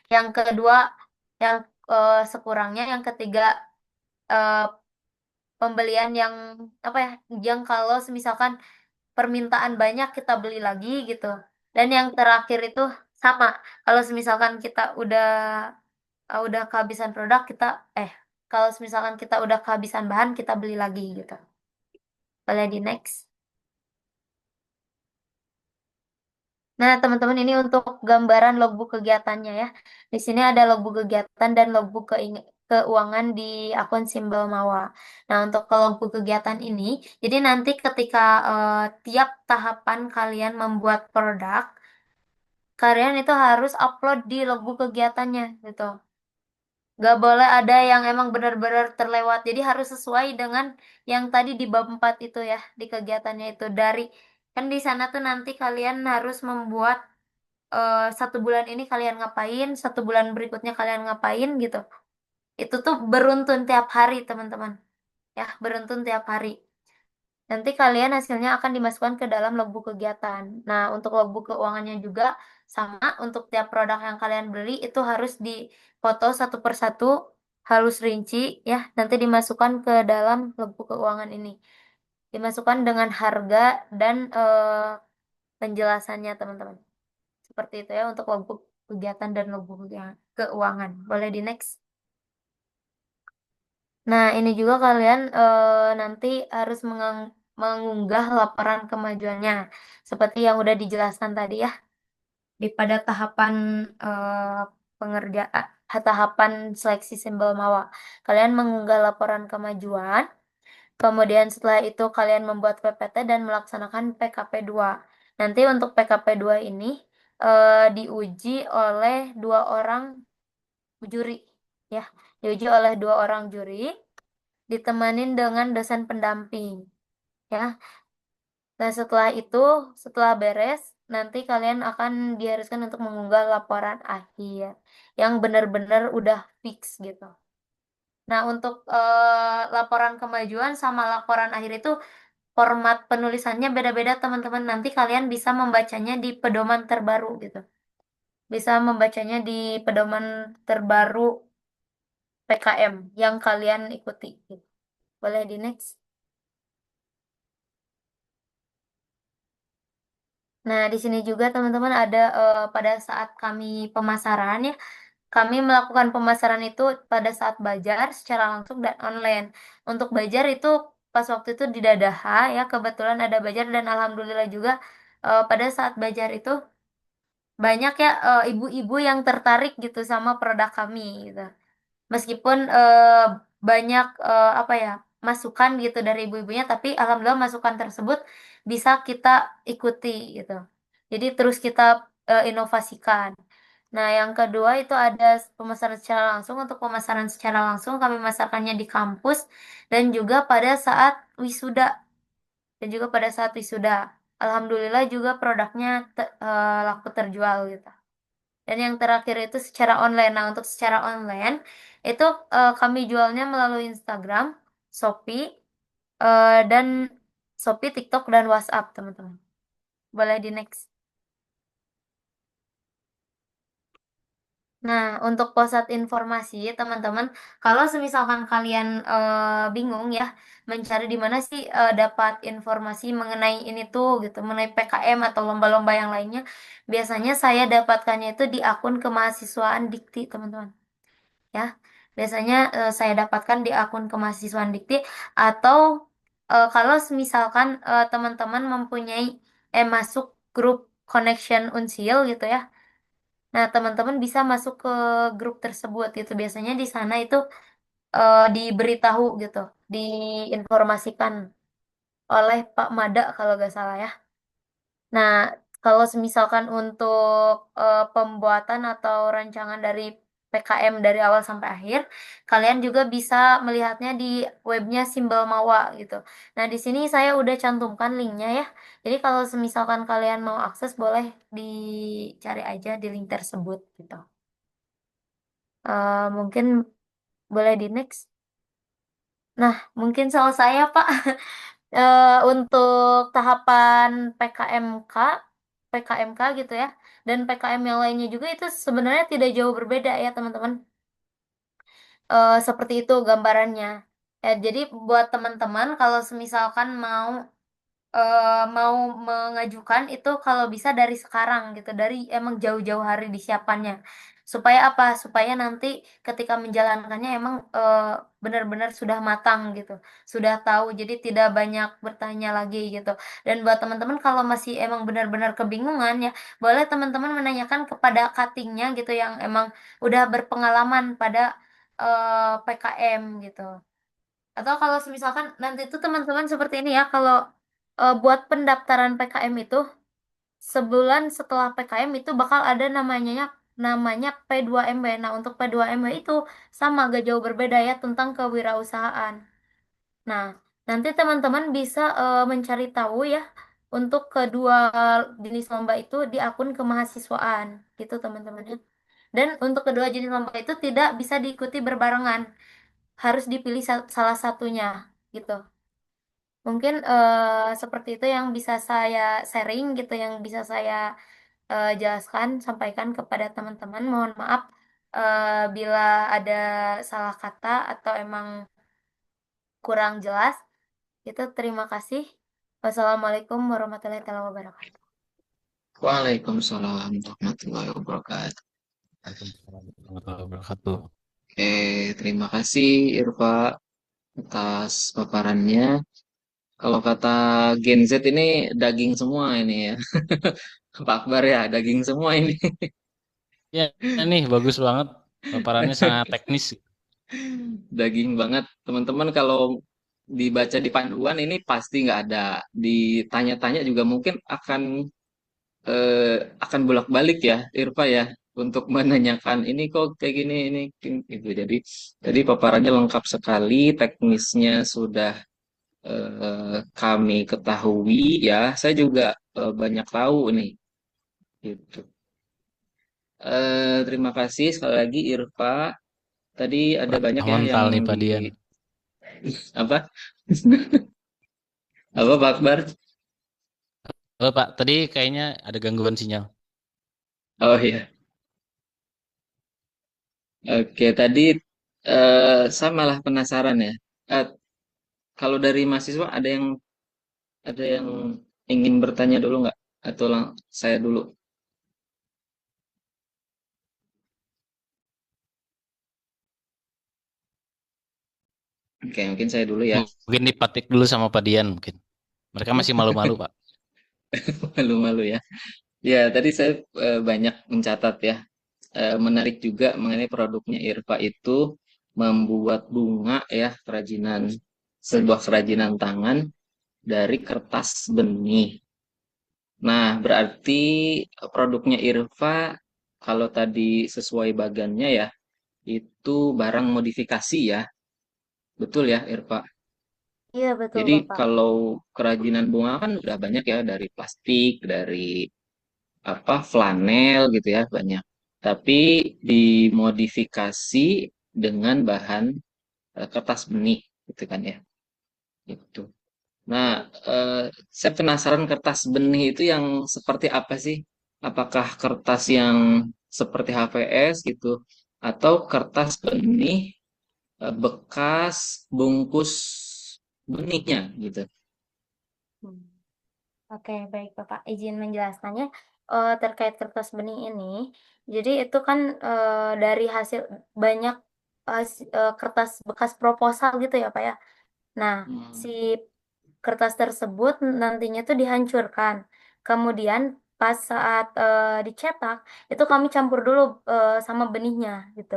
Yang kedua yang sekurangnya. Yang ketiga eh, pembelian yang apa ya? Yang kalau misalkan permintaan banyak kita beli lagi gitu. Dan yang terakhir itu sama. Kalau misalkan kita udah kehabisan produk kita kalau misalkan kita udah kehabisan bahan kita beli lagi gitu. Boleh di next. Nah, teman-teman ini untuk gambaran logbook kegiatannya ya. Di sini ada logbook kegiatan dan logbook keuangan di akun Simbol Mawa. Nah, untuk ke logbook kegiatan ini, jadi nanti ketika tiap tahapan kalian membuat produk, kalian itu harus upload di logbook kegiatannya gitu. Gak boleh ada yang emang benar-benar terlewat. Jadi harus sesuai dengan yang tadi di bab 4 itu ya, di kegiatannya itu. Kan di sana tuh nanti kalian harus membuat 1 bulan ini kalian ngapain, 1 bulan berikutnya kalian ngapain gitu. Itu tuh beruntun tiap hari teman-teman. Ya, beruntun tiap hari. Nanti kalian hasilnya akan dimasukkan ke dalam logbook kegiatan. Nah, untuk logbook keuangannya juga sama untuk tiap produk yang kalian beli itu harus dipoto satu persatu, harus rinci ya, nanti dimasukkan ke dalam logbook keuangan ini. Dimasukkan dengan harga dan penjelasannya teman-teman. Seperti itu ya untuk logbook kegiatan dan logbook keuangan. Boleh di next. Nah, ini juga kalian nanti harus mengunggah laporan kemajuannya. Seperti yang udah dijelaskan tadi ya. Pada tahapan pengerjaan, tahapan seleksi simbol mawa. Kalian mengunggah laporan kemajuan. Kemudian setelah itu kalian membuat PPT dan melaksanakan PKP 2. Nanti untuk PKP 2 ini diuji oleh 2 orang juri ya. Diuji oleh 2 orang juri ditemanin dengan dosen pendamping ya. Nah, setelah itu, setelah beres, nanti kalian akan diharuskan untuk mengunggah laporan akhir yang benar-benar udah fix gitu. Nah, untuk laporan kemajuan sama laporan akhir itu format penulisannya beda-beda, teman-teman. Nanti kalian bisa membacanya di pedoman terbaru gitu. Bisa membacanya di pedoman terbaru PKM yang kalian ikuti gitu. Boleh di next. Nah, di sini juga teman-teman ada pada saat kami pemasaran ya, kami melakukan pemasaran itu pada saat Bajar secara langsung dan online. Untuk Bajar itu pas waktu itu di Dadaha ya, kebetulan ada Bajar dan alhamdulillah juga pada saat Bajar itu banyak ya ibu-ibu yang tertarik gitu sama produk kami gitu. Meskipun banyak apa ya masukan gitu dari ibu-ibunya, tapi alhamdulillah masukan tersebut bisa kita ikuti gitu. Jadi terus kita inovasikan. Nah, yang kedua itu ada pemasaran secara langsung. Untuk pemasaran secara langsung kami masarkannya di kampus dan juga pada saat wisuda Alhamdulillah juga produknya laku terjual gitu. Dan yang terakhir itu secara online. Nah, untuk secara online itu kami jualnya melalui Instagram, Shopee, dan Shopee, TikTok, dan WhatsApp, teman-teman. Boleh di next. Nah, untuk pusat informasi, teman-teman, kalau semisalkan kalian bingung ya, mencari di mana sih dapat informasi mengenai ini tuh, gitu, mengenai PKM atau lomba-lomba yang lainnya, biasanya saya dapatkannya itu di akun kemahasiswaan Dikti, teman-teman. Ya, biasanya saya dapatkan di akun kemahasiswaan Dikti atau kalau misalkan teman-teman mempunyai masuk grup Connection Unsil gitu ya. Nah, teman-teman bisa masuk ke grup tersebut gitu. Biasanya di sana itu diberitahu gitu, diinformasikan oleh Pak Mada kalau nggak salah ya. Nah, kalau misalkan untuk pembuatan atau rancangan dari PKM dari awal sampai akhir, kalian juga bisa melihatnya di webnya Simbol Mawa gitu. Nah, di sini saya udah cantumkan linknya ya. Jadi kalau misalkan kalian mau akses, boleh dicari aja di link tersebut gitu. Mungkin boleh di next. Nah, mungkin soal saya, Pak. Untuk tahapan PKMK gitu ya, dan PKM yang lainnya juga itu sebenarnya tidak jauh berbeda ya teman-teman. Seperti itu gambarannya. Jadi buat teman-teman kalau semisalkan mau mengajukan itu kalau bisa dari sekarang gitu, dari emang jauh-jauh hari disiapannya. Supaya apa? Supaya nanti ketika menjalankannya emang benar-benar sudah matang gitu, sudah tahu, jadi tidak banyak bertanya lagi gitu. Dan buat teman-teman kalau masih emang benar-benar kebingungan ya, boleh teman-teman menanyakan kepada cuttingnya gitu yang emang udah berpengalaman pada PKM gitu. Atau kalau misalkan nanti itu teman-teman seperti ini ya, kalau buat pendaftaran PKM itu sebulan setelah PKM itu bakal ada namanya P2MW. Nah, untuk P2MW itu sama gak jauh berbeda ya tentang kewirausahaan. Nah, nanti teman-teman bisa mencari tahu ya untuk kedua jenis lomba itu di akun kemahasiswaan gitu teman-teman ya. Dan untuk kedua jenis lomba itu tidak bisa diikuti berbarengan, harus dipilih salah satunya gitu. Mungkin seperti itu yang bisa saya sharing gitu, yang bisa saya jelaskan, sampaikan kepada teman-teman. Mohon maaf bila ada salah kata atau emang kurang jelas. Itu terima kasih. Wassalamualaikum warahmatullahi wabarakatuh. Waalaikumsalam warahmatullahi wabarakatuh. Waalaikumsalam warahmatullahi wabarakatuh. Oke, terima kasih Irfa atas paparannya. Kalau kata Gen Z ini daging semua ini ya. Pak Akbar ya, daging semua ini. Ya, nih bagus banget. Paparannya sangat teknis. Daging banget. Teman-teman kalau dibaca di panduan ini pasti nggak ada. Ditanya-tanya juga mungkin akan bolak-balik ya, Irfa ya, untuk menanyakan ini kok kayak gini, ini gitu. Jadi paparannya lengkap sekali, teknisnya sudah kami ketahui ya. Saya juga banyak tahu nih, gitu. Terima kasih sekali lagi Irfa. Tadi ada banyak ya Aman yang kali Pak di Dian. apa? Apa Pak Akbar? Halo Pak, tadi kayaknya ada gangguan sinyal. Oh iya. Oke, tadi saya malah penasaran ya. Eh, Kalau dari mahasiswa ada yang ingin bertanya dulu nggak? Atau saya dulu? Oke, mungkin saya dulu ya. Mungkin dipatik dulu sama Pak Dian mungkin. Mereka masih malu-malu, Pak. Malu-malu ya. Ya, tadi saya banyak mencatat ya. Menarik juga mengenai produknya Irfa itu membuat bunga ya, sebuah kerajinan tangan dari kertas benih. Nah, berarti produknya Irfa kalau tadi sesuai bagannya ya, itu barang modifikasi ya. Betul ya, Irfa? Iya, betul, Jadi Bapak. kalau kerajinan bunga kan udah banyak ya, dari plastik, dari apa flanel gitu ya, banyak. Tapi dimodifikasi dengan bahan kertas benih gitu kan ya. Itu. Nah, saya penasaran kertas benih itu yang seperti apa sih? Apakah kertas yang seperti HVS gitu, atau kertas benih bekas bungkus benihnya gitu? Hmm. Oke, baik Bapak. Izin menjelaskannya terkait kertas benih ini. Jadi itu kan dari hasil banyak kertas bekas proposal gitu ya Pak ya. Nah, si Hmm. kertas tersebut nantinya tuh dihancurkan. Kemudian pas saat dicetak itu kami campur dulu sama benihnya gitu.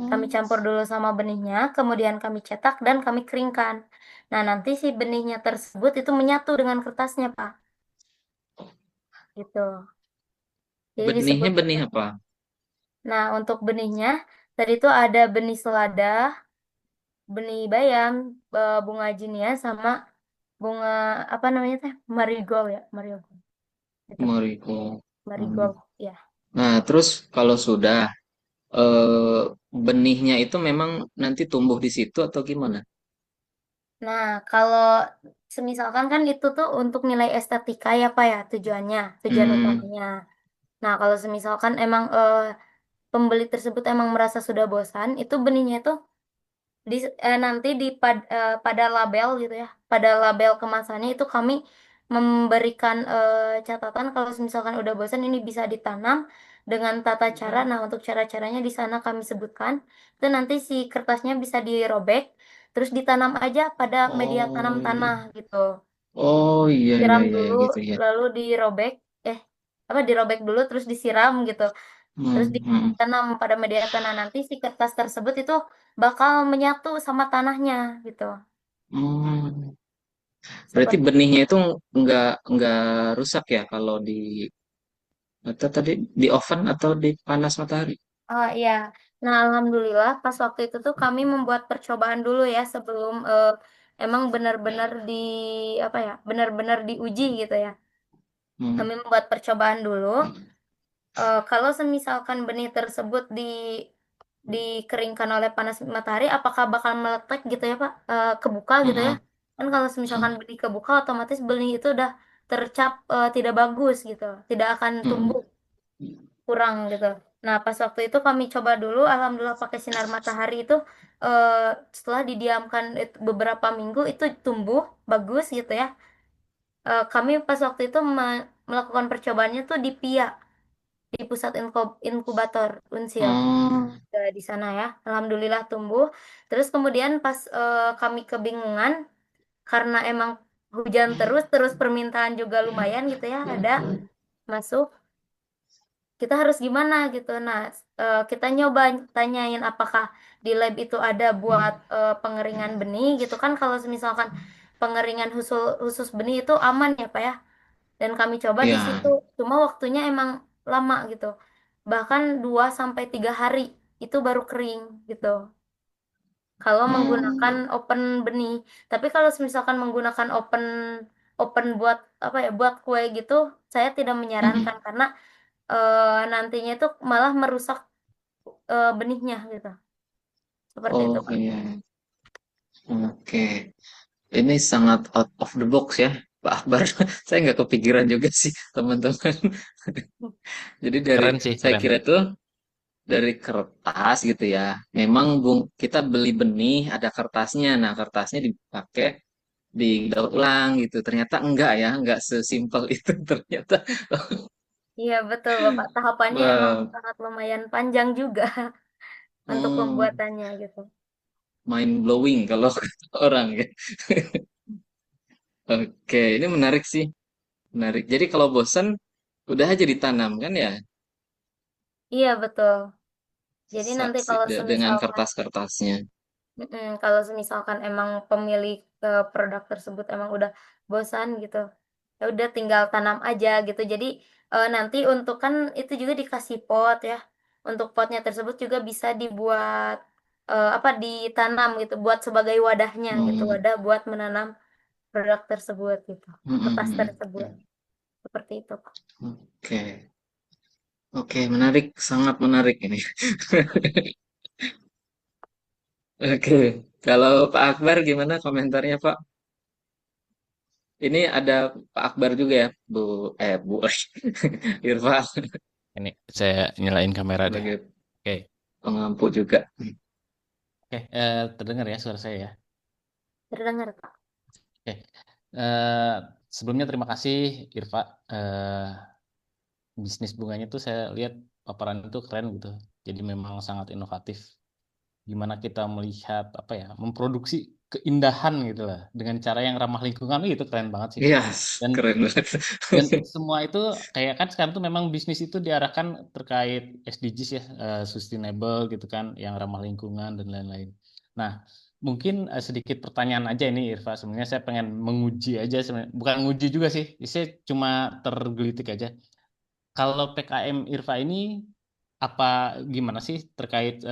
Kami campur dulu sama benihnya, kemudian kami cetak dan kami keringkan. Nah, nanti si benihnya tersebut itu menyatu dengan kertasnya, Pak. Gitu. Jadi Benihnya disebut benih kertas. apa? Nah, untuk benihnya tadi itu ada benih selada, benih bayam, bunga jinia sama bunga apa namanya teh? Marigold ya, marigold. Itu, Mariko. Hmm. marigold ya. Nah, terus kalau sudah eh, benihnya itu memang nanti tumbuh di situ atau gimana? Nah, kalau semisalkan kan itu tuh untuk nilai estetika ya, Pak ya, tujuannya, tujuan Hmm. utamanya. Nah, kalau semisalkan emang pembeli tersebut emang merasa sudah bosan, itu benihnya itu nanti pada label gitu ya, pada label kemasannya itu kami memberikan catatan kalau misalkan udah bosan ini bisa ditanam dengan tata cara. Nah, untuk cara-caranya di sana kami sebutkan. Itu nanti si kertasnya bisa dirobek, terus ditanam aja pada media tanam Oh, tanah gitu. oh iya iya Siram iya dulu, gitu ya. lalu dirobek, eh apa dirobek dulu terus disiram gitu. Terus Hmm, hmm. ditanam pada media tanah nanti si kertas tersebut itu bakal menyatu sama tanahnya gitu. Hmm. Berarti Seperti benihnya itu nggak rusak ya kalau atau tadi di oven atau di panas matahari? oh iya. Nah, alhamdulillah pas waktu itu tuh kami membuat percobaan dulu ya sebelum emang benar-benar apa ya, benar-benar diuji gitu ya. Hmm, Kami membuat percobaan dulu. Kalau semisalkan benih tersebut dikeringkan oleh panas matahari, apakah bakal meletek gitu ya Pak? Kebuka gitu ya? hmm, Kan kalau hmm, misalkan benih kebuka, otomatis benih itu udah tercap tidak bagus gitu, tidak akan hmm. tumbuh kurang gitu. Nah, pas waktu itu kami coba dulu, alhamdulillah pakai sinar matahari itu eh, setelah didiamkan beberapa minggu itu tumbuh bagus gitu ya. Kami pas waktu itu melakukan percobaannya tuh di PIA, di pusat inkubator Unsil. Oh, Di sana ya. Alhamdulillah tumbuh. Terus kemudian pas kami kebingungan karena emang hujan terus permintaan juga lumayan gitu ya ada masuk. Kita harus gimana gitu. Nah, kita nyoba tanyain apakah di lab itu ada buat pengeringan benih gitu kan. Kalau misalkan pengeringan khusus benih itu aman ya Pak ya. Dan kami coba di ya. situ. Cuma waktunya emang lama gitu. Bahkan 2 sampai 3 hari itu baru kering gitu. Kalau menggunakan Oh, open benih. Tapi kalau misalkan menggunakan open open buat apa ya, buat kue gitu, saya tidak hmm. menyarankan karena nantinya itu malah merusak benihnya gitu. Seperti itu, Oh Pak. iya. Oke. Ini sangat out of the box ya, Pak Akbar. Saya nggak kepikiran juga sih, teman-teman. Jadi Keren sih, saya keren. kira tuh dari kertas gitu ya. Memang kita beli benih ada kertasnya. Nah, kertasnya dipakai didaur ulang gitu. Ternyata enggak ya, enggak sesimpel itu ternyata. Iya, betul, Bapak. Tahapannya emang Wah, sangat lumayan panjang juga untuk hmm, pembuatannya gitu. mind blowing kalau kata orang ya. Oke, ini menarik sih, menarik. Jadi kalau bosan, udah aja ditanam kan ya, Iya, betul. Jadi nanti kalau dengan semisalkan kertas-kertasnya. Kalau semisalkan emang pemilik produk tersebut emang udah bosan gitu, ya udah tinggal tanam aja gitu. Jadi nanti untuk kan itu juga dikasih pot ya. Untuk potnya tersebut juga bisa dibuat apa ditanam gitu, buat sebagai wadahnya gitu, Hmm, wadah buat menanam produk tersebut gitu, hmm, hmm, kertas hmm, tersebut hmm. seperti itu, Pak. Oke, oke, menarik, sangat menarik ini. Oke, kalau Pak Akbar gimana komentarnya Pak? Ini ada Pak Akbar juga ya, Bu Irfa Ini saya nyalain kamera deh. sebagai Oke, pengampu juga. oke, terdengar ya suara saya ya. Terdengar, Pak. Oke, eh, sebelumnya terima kasih Irfa. Bisnis bunganya tuh saya lihat paparan itu keren gitu. Jadi memang sangat inovatif. Gimana kita melihat apa ya, memproduksi keindahan gitu lah dengan cara yang ramah lingkungan itu keren banget sih. Iya, Dan keren banget. dan semua itu kayak kan sekarang tuh memang bisnis itu diarahkan terkait SDGs ya, sustainable gitu kan, yang ramah lingkungan dan lain-lain. Nah, mungkin sedikit pertanyaan aja ini Irfa. Sebenarnya saya pengen menguji aja sebenarnya. Bukan nguji juga sih, saya cuma tergelitik aja. Kalau PKM Irfa ini apa gimana sih terkait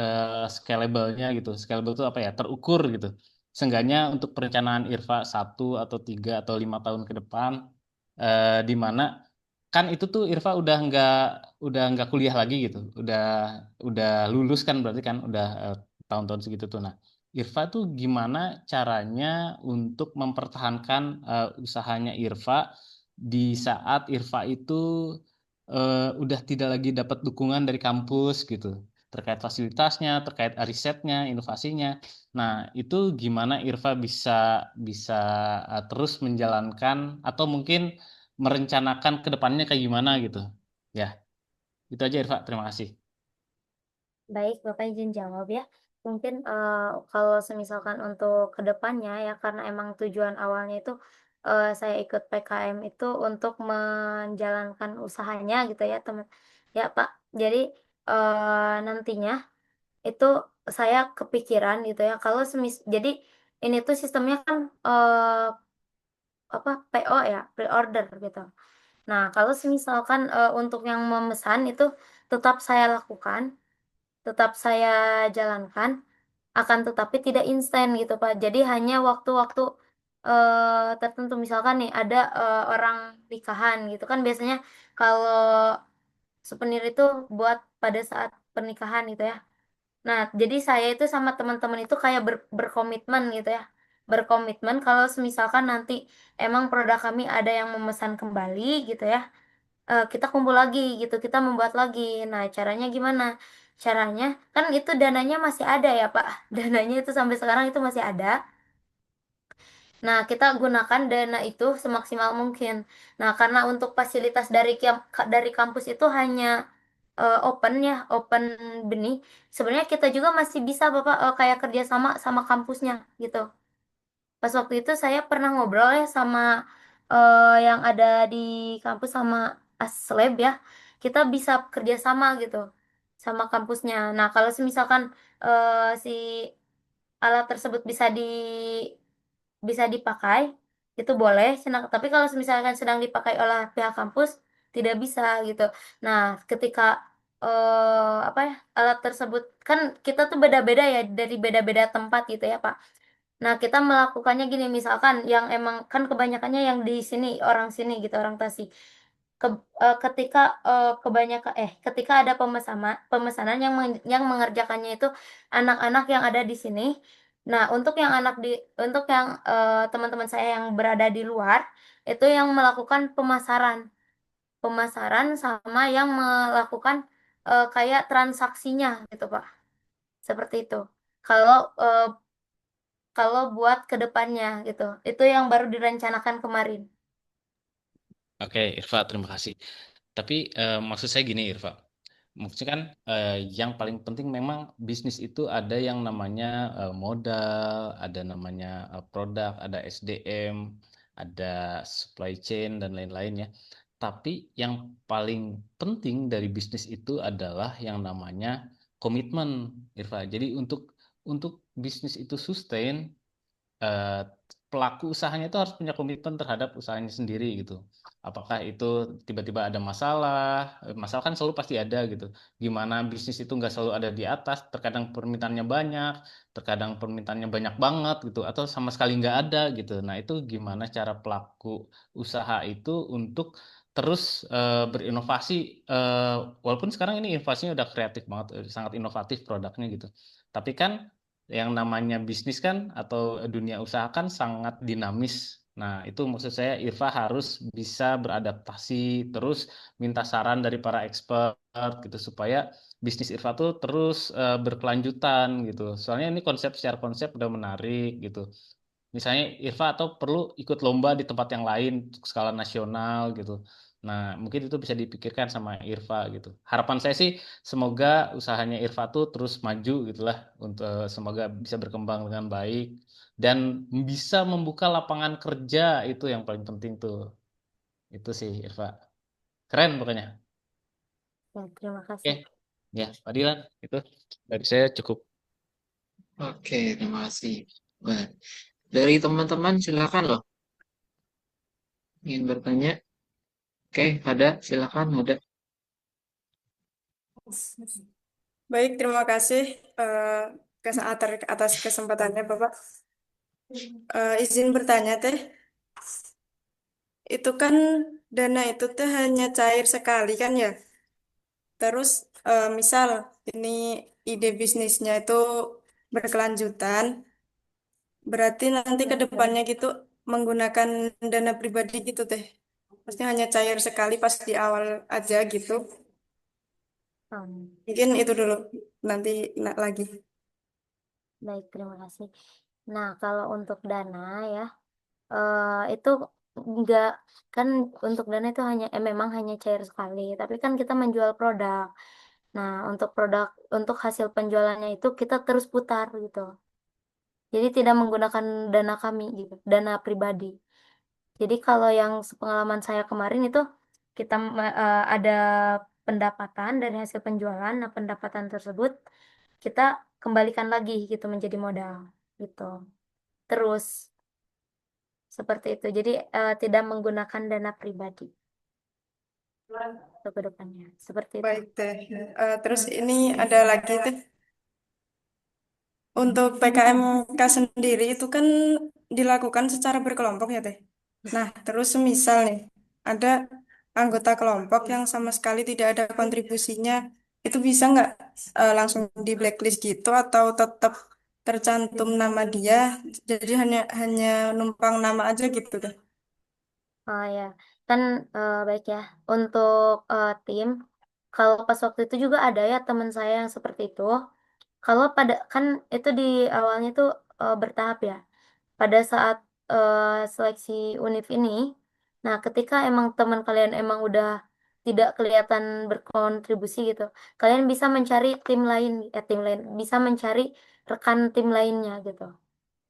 scalable-nya gitu? Scalable itu apa ya? Terukur gitu. Seenggaknya untuk perencanaan Irfa 1 atau 3 atau 5 tahun ke depan, di mana kan itu tuh Irfa udah nggak kuliah lagi gitu, udah lulus kan berarti kan udah tahun-tahun segitu tuh. Nah, Irfa tuh gimana caranya untuk mempertahankan usahanya Irfa di saat Irfa itu udah tidak lagi dapat dukungan dari kampus gitu, terkait fasilitasnya, terkait risetnya, inovasinya. Nah, itu gimana Irfa bisa bisa terus menjalankan atau mungkin merencanakan ke depannya kayak gimana gitu. Ya, itu aja Irfa. Terima kasih. Baik, Bapak izin jawab ya. Mungkin kalau semisalkan untuk kedepannya ya, karena emang tujuan awalnya itu saya ikut PKM itu untuk menjalankan usahanya gitu ya, teman. Ya, Pak. Jadi nantinya itu saya kepikiran gitu ya, kalau jadi ini tuh sistemnya kan apa PO ya, pre-order gitu. Nah, kalau semisalkan untuk yang memesan itu tetap saya lakukan, tetap saya jalankan, akan tetapi tidak instan gitu, Pak. Jadi hanya waktu-waktu, tertentu. Misalkan nih ada, orang nikahan gitu kan biasanya kalau souvenir itu buat pada saat pernikahan gitu ya. Nah, jadi saya itu sama teman-teman itu kayak berkomitmen gitu ya. Berkomitmen kalau semisalkan nanti emang produk kami ada yang memesan kembali gitu ya, kita kumpul lagi gitu, kita membuat lagi. Nah, caranya gimana? Caranya, kan itu dananya masih ada ya, Pak. Dananya itu sampai sekarang itu masih ada. Nah, kita gunakan dana itu semaksimal mungkin. Nah, karena untuk fasilitas dari kampus itu hanya open ya, open benih. Sebenarnya kita juga masih bisa, Bapak, kayak kerja sama sama kampusnya gitu. Pas waktu itu saya pernah ngobrol ya sama yang ada di kampus sama Aslab ya. Kita bisa kerja sama gitu sama kampusnya. Nah, kalau misalkan si alat tersebut bisa dipakai, itu boleh. Tapi kalau misalkan sedang dipakai oleh pihak kampus, tidak bisa gitu. Nah, ketika apa ya, alat tersebut kan kita tuh beda-beda ya dari beda-beda tempat gitu ya, Pak. Nah, kita melakukannya gini, misalkan yang emang kan kebanyakannya yang di sini, orang sini gitu, orang Tasik. Ketika, ketika ada pemesanan yang mengerjakannya itu anak-anak yang ada di sini. Nah, untuk yang, teman-teman saya yang berada di luar, itu yang melakukan pemasaran. Pemasaran sama yang melakukan, kayak transaksinya gitu, Pak, seperti itu. Kalau, kalau buat ke depannya gitu, itu yang baru direncanakan kemarin. Oke, Irfa, terima kasih. Tapi maksud saya gini, Irfa. maksudnya kan yang paling penting memang bisnis itu ada yang namanya modal, ada namanya produk, ada SDM, ada supply chain dan lain-lain ya. Tapi yang paling penting dari bisnis itu adalah yang namanya komitmen, Irfa. Jadi untuk bisnis itu sustain, eh, pelaku usahanya itu harus punya komitmen terhadap usahanya sendiri gitu. Apakah itu tiba-tiba ada masalah, masalah kan selalu pasti ada gitu. Gimana bisnis itu nggak selalu ada di atas, terkadang permintaannya banyak, terkadang permintaannya banyak banget gitu, atau sama sekali nggak ada gitu. Nah itu gimana cara pelaku usaha itu untuk terus berinovasi, eh, walaupun sekarang ini inovasinya udah kreatif banget, sangat inovatif produknya gitu. Tapi kan yang namanya bisnis kan atau dunia usaha kan sangat dinamis. Nah, itu maksud saya Irfa harus bisa beradaptasi, terus minta saran dari para expert gitu supaya bisnis Irfa tuh terus berkelanjutan gitu. Soalnya ini konsep secara konsep udah menarik gitu. Misalnya Irfa atau perlu ikut lomba di tempat yang lain skala nasional gitu. Nah, mungkin itu bisa dipikirkan sama Irfa gitu. Harapan saya sih semoga usahanya Irfa tuh terus maju gitulah, untuk semoga bisa berkembang dengan baik dan bisa membuka lapangan kerja, itu yang paling penting tuh. Itu sih Irfa. Keren pokoknya. Ya, terima Oke. kasih. Ya, Pak Dilan, itu dari saya cukup. Oke, terima kasih. Baik. Dari teman-teman silakan loh ingin bertanya. Oke, ada silakan ada. Baik, terima kasih atas kesempatannya, Bapak. Izin bertanya, Teh. Itu kan dana itu teh hanya cair sekali kan ya? Terus misal ini ide bisnisnya itu berkelanjutan, berarti nanti ke depannya gitu menggunakan dana pribadi gitu Teh. Maksudnya hanya cair sekali pas di awal aja gitu. Hmm, Mungkin itu dulu, nanti lagi. baik, terima kasih. Nah, kalau untuk dana ya, itu enggak, kan untuk dana itu memang hanya cair sekali, tapi kan kita menjual produk. Nah, untuk hasil penjualannya itu kita terus putar gitu. Jadi tidak menggunakan dana kami gitu, dana pribadi. Jadi kalau yang sepengalaman saya kemarin itu kita ada pendapatan dari hasil penjualan. Nah, pendapatan tersebut kita kembalikan lagi gitu menjadi modal gitu. Terus seperti itu. Jadi tidak menggunakan dana pribadi untuk ke depannya. Seperti itu. Baik Teh. Terus ini ada lagi Teh. Untuk PKMK sendiri itu kan dilakukan secara berkelompok ya Teh. Nah, terus semisal nih, ada anggota kelompok yang sama sekali tidak ada kontribusinya, itu bisa nggak langsung di blacklist gitu atau tetap tercantum nama dia, jadi hanya hanya numpang nama aja gitu Teh. Oh ya, kan baik ya. Untuk tim, kalau pas waktu itu juga ada ya teman saya yang seperti itu. Kalau kan itu di awalnya tuh bertahap ya. Pada saat seleksi univ ini, nah ketika emang teman kalian emang udah tidak kelihatan berkontribusi gitu, kalian bisa mencari tim lain, bisa mencari rekan tim lainnya gitu,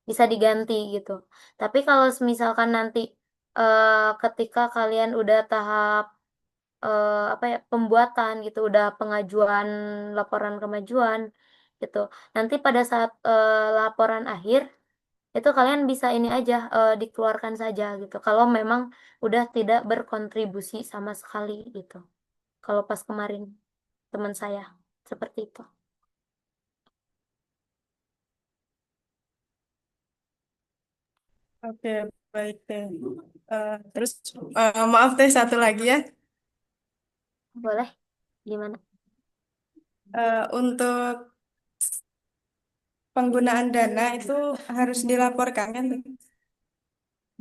bisa diganti gitu. Tapi kalau misalkan nanti ketika kalian udah tahap apa ya, pembuatan gitu, udah pengajuan laporan kemajuan gitu, nanti pada saat laporan akhir itu kalian bisa ini aja, dikeluarkan saja gitu kalau memang udah tidak berkontribusi sama sekali gitu. Kalau pas kemarin teman saya seperti itu. Oke, baik Teh. Terus maaf Teh, satu lagi ya. Boleh? Gimana? Untuk penggunaan dana itu harus dilaporkan kan Teh?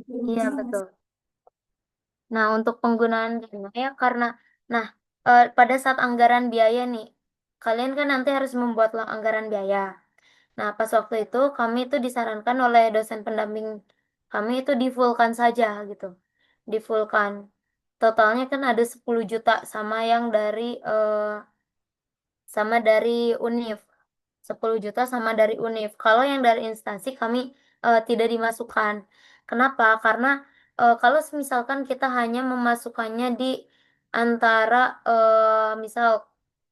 Iya, betul. Nah, untuk penggunaan dana ya karena nah, pada saat anggaran biaya nih, kalian kan nanti harus membuatlah anggaran biaya. Nah, pas waktu itu kami itu disarankan oleh dosen pendamping kami itu di-fullkan saja gitu. Di-fullkan. Totalnya kan ada 10 juta sama yang dari sama dari Univ. 10 juta sama dari Univ. Kalau yang dari instansi kami tidak dimasukkan. Kenapa? Karena kalau misalkan kita hanya memasukkannya di antara misal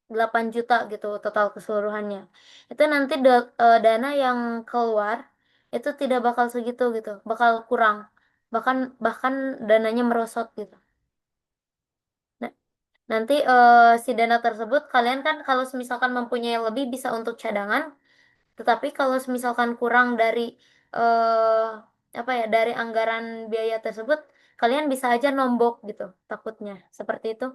8 juta gitu total keseluruhannya. Itu nanti dana yang keluar itu tidak bakal segitu gitu, bakal kurang. Bahkan bahkan dananya merosot gitu. Nah, nanti si dana tersebut kalian kan kalau misalkan mempunyai lebih bisa untuk cadangan, tetapi kalau misalkan kurang dari eh apa ya dari anggaran biaya tersebut, kalian bisa aja nombok gitu, takutnya seperti itu.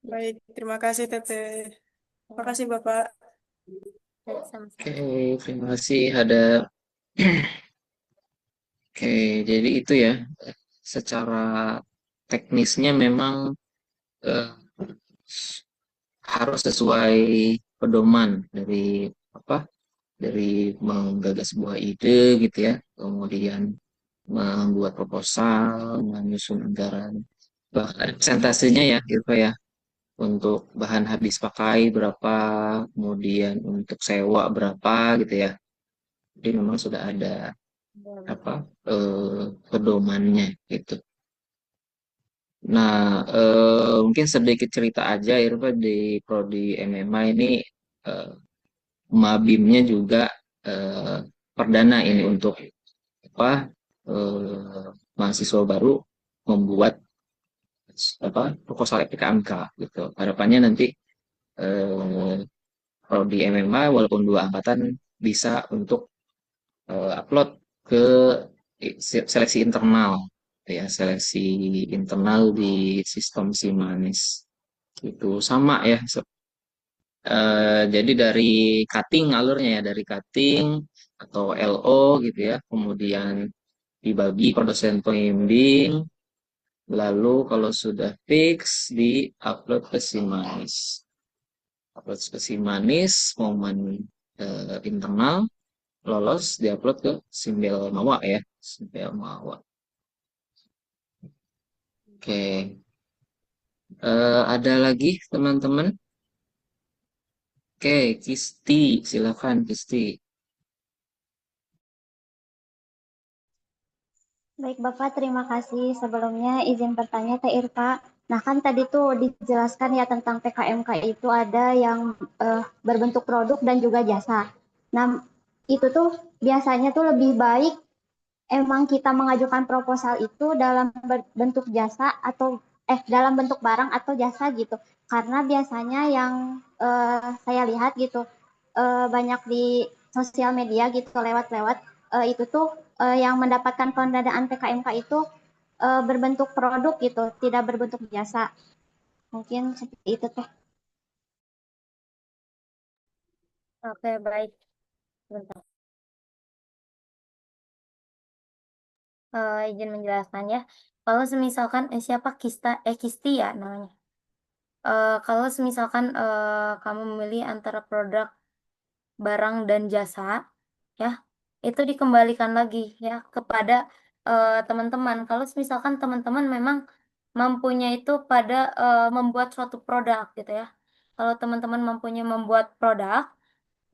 Baik, terima kasih Teteh. Terima kasih Bapak. Baik, sama-sama. Oke, terima kasih. Ada Oke, jadi itu ya, secara teknisnya memang eh, harus sesuai pedoman dari apa? Dari menggagas sebuah ide gitu ya, kemudian membuat proposal, menyusun anggaran, bahkan presentasinya ya, Irfa ya, untuk bahan habis pakai berapa, kemudian untuk sewa berapa gitu ya. Jadi memang sudah ada apa pedomannya gitu. Nah, mungkin sedikit cerita aja Irfa di prodi MMA ini eh, Mabimnya juga eh, perdana ini untuk apa mahasiswa baru membuat apa proposal PKMK gitu. Harapannya nanti eh, prodi MMA walaupun dua angkatan bisa untuk upload ke seleksi internal ya, seleksi internal di sistem Simanis itu sama ya. Jadi dari cutting alurnya ya, dari cutting atau LO gitu ya, kemudian dibagi per dosen pembimbing, lalu kalau sudah fix di upload ke Simanis, upload ke Simanis, momen internal lolos diupload ke Simbel Mawa ya, Simbel Mawa. Oke. Ada lagi teman-teman? Oke, Kisti, silakan Kisti. Baik Bapak, terima kasih. Sebelumnya izin bertanya Teh Irfa. Nah kan tadi tuh dijelaskan ya tentang PKMK itu ada yang berbentuk produk dan juga jasa. Nah itu tuh biasanya tuh lebih baik emang kita mengajukan proposal itu dalam bentuk jasa atau dalam bentuk barang atau jasa gitu. Karena biasanya yang saya lihat gitu banyak di sosial media gitu lewat-lewat itu tuh yang mendapatkan pendanaan PKMK itu berbentuk produk gitu, tidak berbentuk jasa. Mungkin seperti itu teh. Oke, baik. Bentar. Izin menjelaskan ya. Kalau semisalkan siapa Kisti ya namanya. Kalau semisalkan kamu memilih antara produk barang dan jasa, ya itu dikembalikan lagi ya kepada teman-teman. Kalau misalkan teman-teman memang mampunya itu pada membuat suatu produk gitu ya. Kalau teman-teman mampunya membuat produk,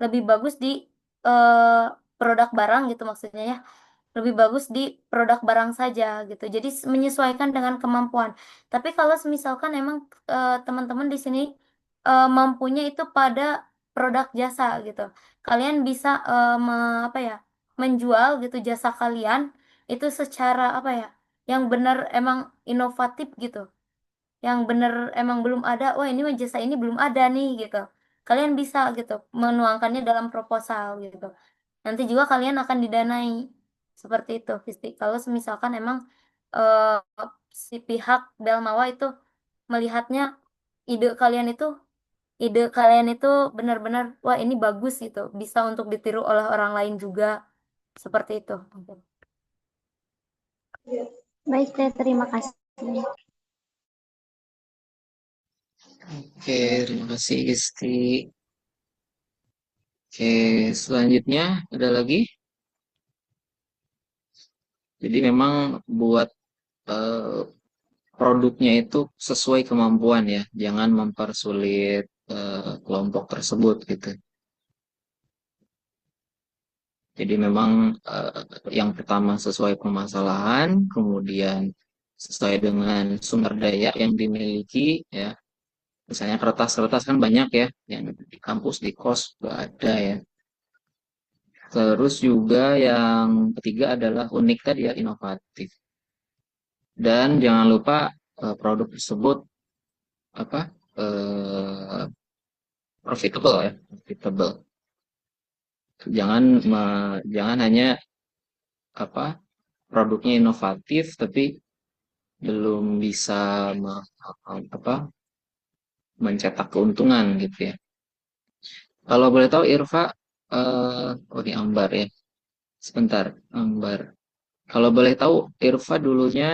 lebih bagus di eh, produk barang gitu maksudnya ya. Lebih bagus di produk barang saja gitu. Jadi menyesuaikan dengan kemampuan. Tapi kalau misalkan emang teman-teman di sini mampunya itu pada produk jasa gitu. Kalian bisa apa ya? Menjual gitu jasa kalian itu secara apa ya? Yang benar emang inovatif gitu, yang bener emang belum ada, wah ini mah jasa ini belum ada nih gitu, kalian bisa gitu menuangkannya dalam proposal gitu, nanti juga kalian akan didanai seperti itu Fisti. Kalau misalkan emang si pihak Belmawa itu melihatnya ide kalian itu benar-benar wah ini bagus gitu, bisa untuk ditiru oleh orang lain juga seperti itu. Baik teh, terima kasih. Oke, terima kasih Kisti. Oke, selanjutnya ada lagi. Jadi memang buat produknya itu sesuai kemampuan ya, jangan mempersulit kelompok tersebut gitu. Jadi memang yang pertama sesuai permasalahan, kemudian sesuai dengan sumber daya yang dimiliki ya. Misalnya kertas-kertas kan banyak ya, yang di kampus, di kos juga ada ya. Terus juga yang ketiga adalah unik tadi ya, inovatif. Dan jangan lupa produk tersebut apa eh, profitable ya, profitable. Jangan hanya apa produknya inovatif tapi belum bisa apa mencetak keuntungan gitu ya. Kalau boleh tahu Irfa, oh ini Ambar ya. Sebentar, Ambar. Kalau boleh tahu Irfa dulunya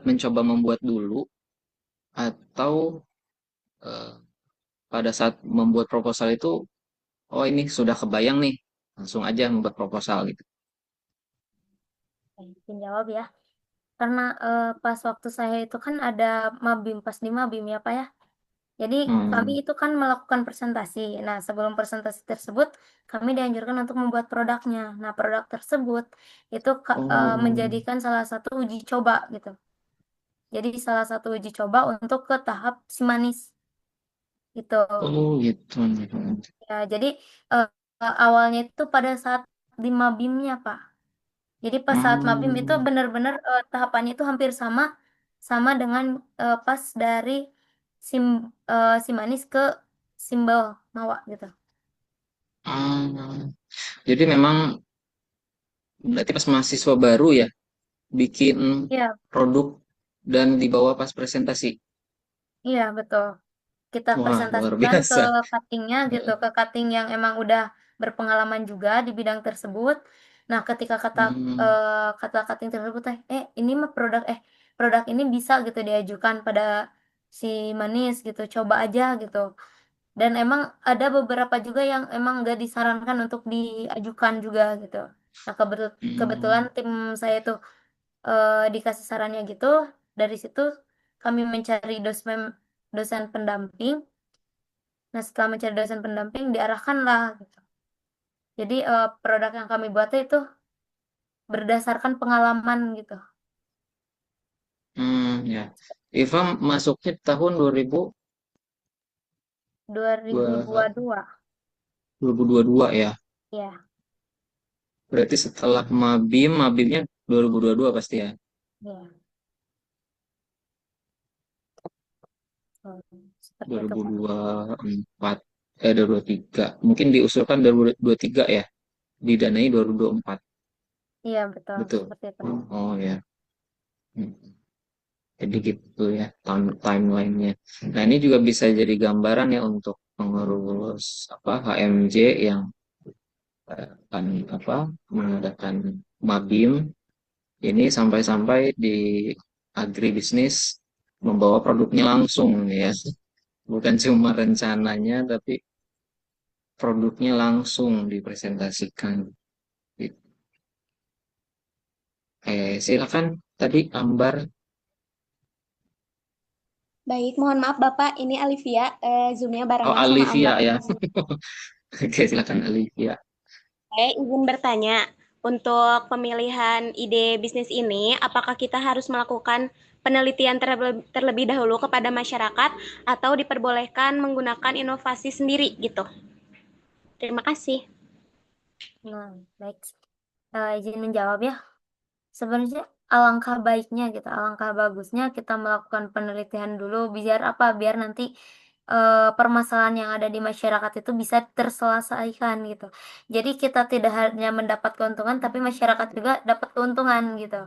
mencoba membuat dulu atau eh, pada saat membuat proposal itu, oh ini sudah kebayang nih, langsung aja membuat proposal gitu. Izin jawab ya. Karena pas waktu saya itu kan ada mabim, pas di mabim ya Pak ya. Jadi kami Hmm. itu kan melakukan presentasi. Nah, sebelum presentasi tersebut, kami dianjurkan untuk membuat produknya. Nah, produk tersebut itu Oh, menjadikan salah satu uji coba gitu. Jadi salah satu uji coba untuk ke tahap si manis gitu. oh gitu. Ya, jadi eh, awalnya itu pada saat di mabimnya Pak. Jadi pas saat mabim itu Hmm. benar-benar tahapannya itu hampir sama sama dengan pas dari sim si manis ke simbol mawa gitu. Ah, jadi memang berarti pas mahasiswa baru ya bikin Iya, produk dan dibawa pas presentasi. iya betul. Kita Wah, luar presentasikan ke biasa. cuttingnya gitu, Heeh. ke cutting yang emang udah berpengalaman juga di bidang tersebut. Nah, ketika kata Hmm. kata cutting tersebut ini mah produk ini bisa gitu diajukan pada si manis gitu, coba aja gitu. Dan emang ada beberapa juga yang emang nggak disarankan untuk diajukan juga gitu. Nah, kebetulan Hmm. tim saya itu dikasih sarannya gitu. Dari situ kami mencari dosen pendamping. Nah, setelah mencari dosen pendamping, diarahkan lah gitu. Jadi produk yang kami buat itu berdasarkan pengalaman gitu. Ya. Iva masuknya tahun 2022. 2022 ya. Ya, Berarti setelah mabimnya 2022 pasti ya. ya. Oh, seperti itu, Kak. 2024 2023. Mungkin diusulkan 2023 ya. Didanai 2024. Iya, betul. Betul. Seperti itu. Oh ya. Hmm. Jadi gitu ya timelinenya. Nah ini juga bisa jadi gambaran ya untuk pengurus apa HMJ yang akan apa mengadakan mabim ini sampai-sampai di agribisnis membawa produknya langsung ya, bukan cuma rencananya tapi produknya langsung dipresentasikan. Silakan tadi Ambar. Baik, mohon maaf Bapak, ini Alivia, Zoom-nya Oh barengan sama Alivia Ambar. ya. Oke silakan Alivia. Saya izin bertanya, untuk pemilihan ide bisnis ini, apakah kita harus melakukan penelitian terlebih dahulu kepada masyarakat atau diperbolehkan menggunakan inovasi sendiri gitu? Terima kasih. Nah, baik. Izin menjawab ya. Sebenarnya alangkah baiknya gitu, alangkah bagusnya kita melakukan penelitian dulu biar apa? Biar nanti permasalahan yang ada di masyarakat itu bisa terselesaikan gitu. Jadi kita tidak hanya mendapat keuntungan, tapi masyarakat juga dapat keuntungan gitu.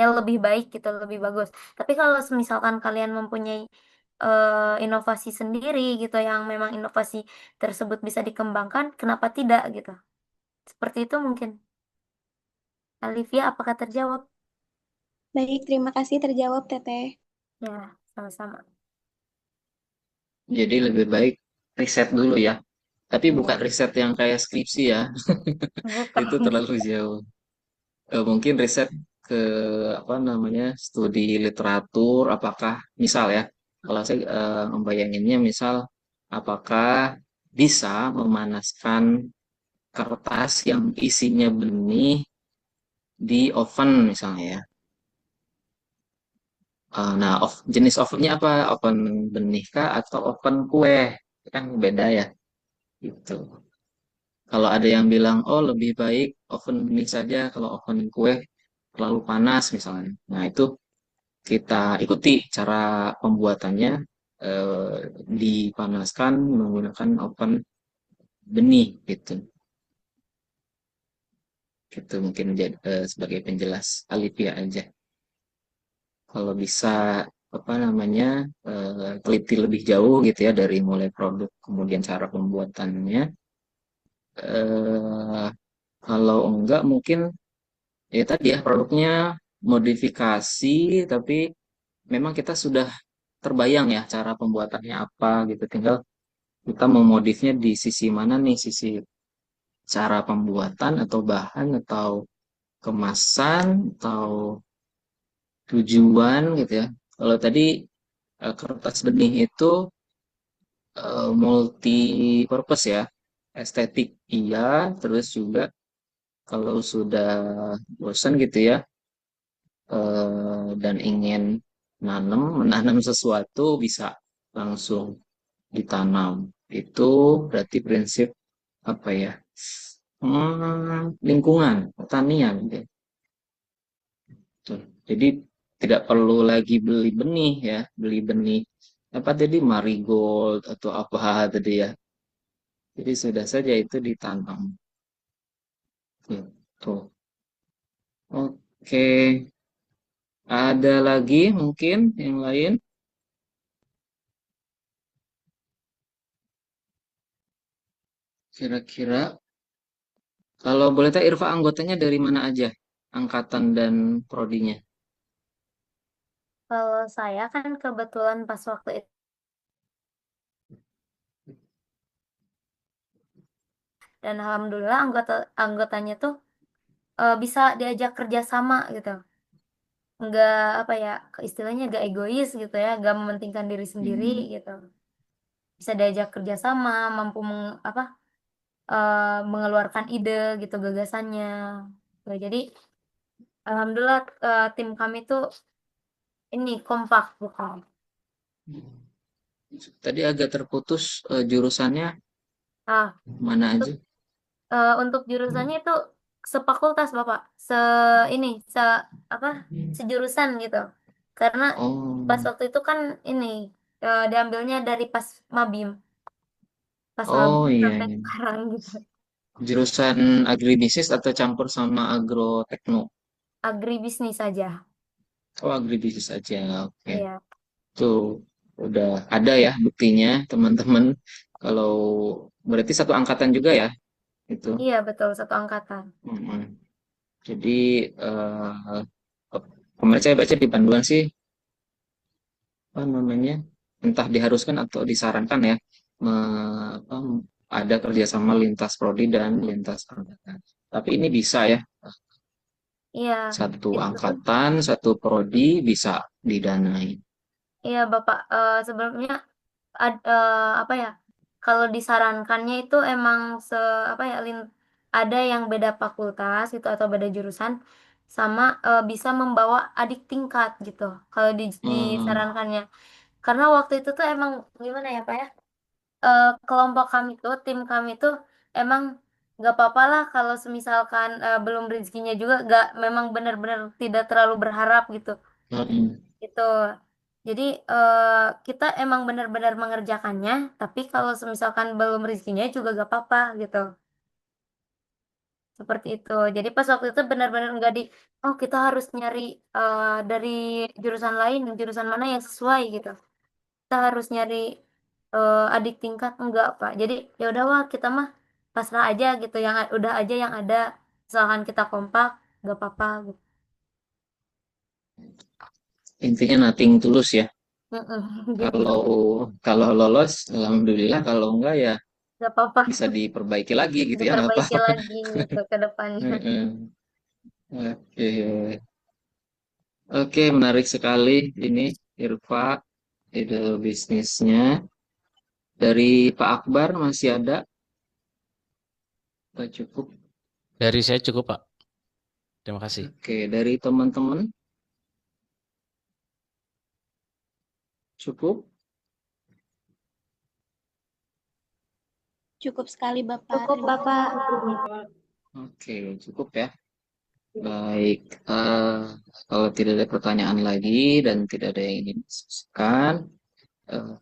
Yang lebih baik gitu, lebih bagus. Tapi kalau misalkan kalian mempunyai inovasi sendiri gitu, yang memang inovasi tersebut bisa dikembangkan, kenapa tidak gitu? Seperti itu mungkin. Alivia, apakah terjawab? Baik, terima kasih terjawab Teteh. Ya, sama-sama. Jadi lebih baik riset dulu ya. Tapi bukan Ya, riset yang kayak skripsi ya. bukan. Itu terlalu jauh. Mungkin riset ke apa namanya studi literatur, apakah misal ya, kalau saya membayanginnya misal apakah bisa memanaskan kertas yang isinya benih di oven misalnya ya. Nah, jenis ovennya apa? Oven benih kah atau oven kue? Kan beda ya, gitu. Kalau ada yang bilang, oh lebih baik oven benih saja kalau oven kue terlalu panas misalnya. Nah, itu kita ikuti cara pembuatannya, eh, dipanaskan menggunakan oven benih gitu. Gitu mungkin sebagai penjelas Alivia aja. Kalau bisa apa namanya teliti lebih jauh gitu ya dari mulai produk kemudian cara pembuatannya. eh Kalau enggak mungkin ya tadi ya produknya modifikasi tapi memang kita sudah terbayang ya cara pembuatannya apa gitu. Tinggal kita memodifnya di sisi mana nih, sisi cara pembuatan atau bahan atau kemasan atau tujuan gitu ya. Kalau tadi kertas benih itu multi purpose ya, estetik iya, terus juga kalau sudah bosan gitu ya dan ingin menanam sesuatu bisa langsung ditanam. Itu berarti prinsip apa ya? Lingkungan, pertanian gitu. Tuh. Jadi tidak perlu lagi beli benih ya, beli benih apa tadi marigold atau apa tadi ya. Jadi sudah saja itu ditanam. Gitu. Oke, ada lagi mungkin yang lain? Kira-kira kalau boleh tahu Irfa anggotanya dari mana aja? Angkatan dan prodinya. Kalau saya kan kebetulan pas waktu itu dan alhamdulillah anggotanya tuh bisa diajak kerja sama gitu. Nggak apa ya, istilahnya nggak egois gitu ya, nggak mementingkan diri sendiri gitu. Bisa diajak kerja sama, mampu mengeluarkan ide gitu gagasannya. Nah, jadi alhamdulillah tim kami tuh ini kompak bukan. Tadi agak terputus jurusannya Ah, mana aja? untuk jurusannya itu sefakultas Bapak, ini apa sejurusan gitu. Karena pas Oh, waktu itu kan ini diambilnya dari pas oh mabim iya, sampai iya. sekarang gitu. Jurusan agribisnis atau campur sama agrotekno? Agribisnis saja. Oh, agribisnis aja. Oke. Iya. Tuh, udah ada ya buktinya, teman-teman. Kalau berarti satu angkatan juga ya, itu. Iya betul, satu angkatan. Mm-mm. Jadi, eh kemarin saya baca di panduan sih, apa namanya, entah diharuskan atau disarankan ya, apa, ada kerjasama lintas prodi dan lintas angkatan. Tapi ini bisa ya, Iya, satu itu tuh. angkatan, satu prodi bisa didanai. Iya Bapak, sebelumnya apa ya? Kalau disarankannya itu emang apa ya ada yang beda fakultas itu atau beda jurusan sama bisa membawa adik tingkat gitu. Kalau Hmm, disarankannya. Karena waktu itu tuh emang gimana ya Pak ya? Kelompok kami tuh, tim kami tuh emang nggak apa-apa lah kalau semisalkan belum rezekinya juga nggak memang benar-benar tidak terlalu berharap gitu. hmm. Gitu. Jadi kita emang benar-benar mengerjakannya, tapi kalau misalkan belum rezekinya juga gak apa-apa gitu. Seperti itu. Jadi pas waktu itu benar-benar nggak oh kita harus nyari dari jurusan lain, jurusan mana yang sesuai gitu. Kita harus nyari adik tingkat enggak Pak. Jadi ya udah wah kita mah pasrah aja gitu, yang udah aja yang ada, misalkan kita kompak, nggak apa-apa gitu. Intinya nothing tulus ya. Mm-mm, gitu. Kalau kalau lolos, alhamdulillah. Kalau enggak ya Nggak apa-apa. bisa diperbaiki lagi gitu ya, nggak Diperbaiki apa-apa. lagi gitu ke depannya. Heeh. Oke. Oke, menarik sekali ini Irfa, ide bisnisnya. Dari Pak Akbar masih ada? Atau cukup? Dari saya cukup, Pak. Terima kasih. Oke, dari teman-teman cukup? Cukup sekali, Bapak. Cukup, Terima Bapak. Oke, cukup ya. Baik, kalau tidak ada pertanyaan lagi dan tidak ada yang ingin diskusikan, eh,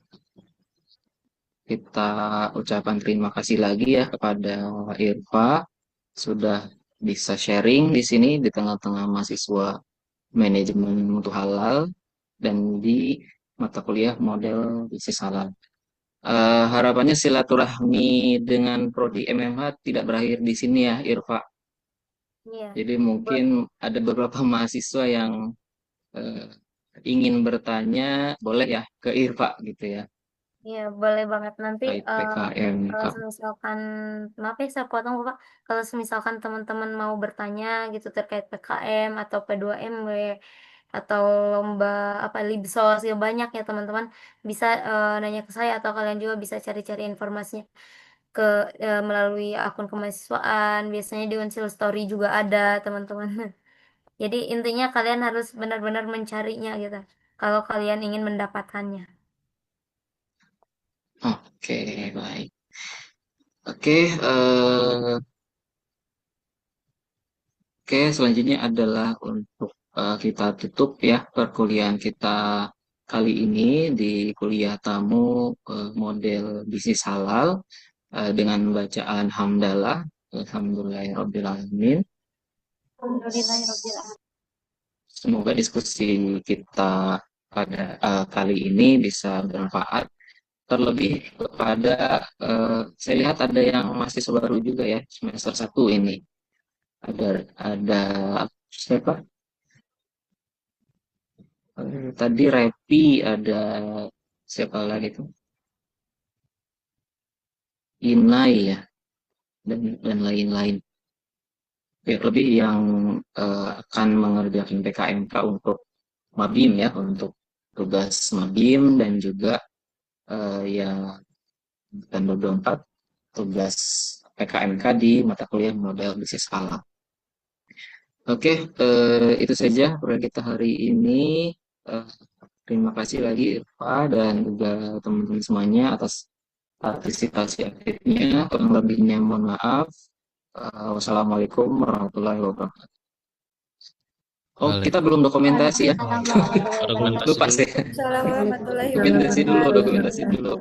kita ucapkan terima kasih lagi ya kepada Irfa sudah bisa sharing di sini di tengah-tengah mahasiswa manajemen mutu halal dan di mata kuliah model bisnis halal. Harapannya silaturahmi dengan Prodi MMH tidak berakhir di sini ya, Irfa. Iya. Jadi mungkin ada beberapa mahasiswa yang ingin bertanya, boleh ya ke Irfa gitu ya, Iya, boleh banget nanti terkait PKM. kalau misalkan maaf ya saya potong Bapak, kalau misalkan teman-teman mau bertanya gitu terkait PKM atau P2MW atau lomba apa Libsos ya banyak ya teman-teman bisa nanya ke saya atau kalian juga bisa cari-cari informasinya ke melalui akun kemahasiswaan, biasanya di Unsur Story juga ada teman-teman. Jadi intinya kalian harus benar-benar mencarinya gitu kalau kalian ingin mendapatkannya. Oke, baik. Oke, selanjutnya adalah untuk kita tutup ya perkuliahan kita kali ini di kuliah tamu model bisnis halal dengan bacaan hamdalah, alhamdulillahirobbilalamin. Alhamdulillahirobbilalamin. Semoga diskusi kita pada kali ini bisa bermanfaat. Terlebih kepada saya lihat ada yang masih baru juga ya semester 1 ini. Ada siapa? Tadi Repi, ada siapa lagi tuh? Inai ya dan lain-lain. Ya, lebih yang akan mengerjakan PKMK untuk Mabim ya, untuk tugas Mabim dan juga ya dan 24 tugas PKMK di mata kuliah model bisnis halal. Oke, itu saja program kita hari ini. Terima kasih lagi Irfa dan juga teman-teman semuanya atas partisipasi aktifnya. Kurang lebihnya mohon maaf. Wassalamualaikum warahmatullahi wabarakatuh. Oh, kita belum dokumentasi ya. Dokumentasi Lupa dulu. sih. Assalamualaikum warahmatullahi Dokumentasi wabarakatuh. dulu.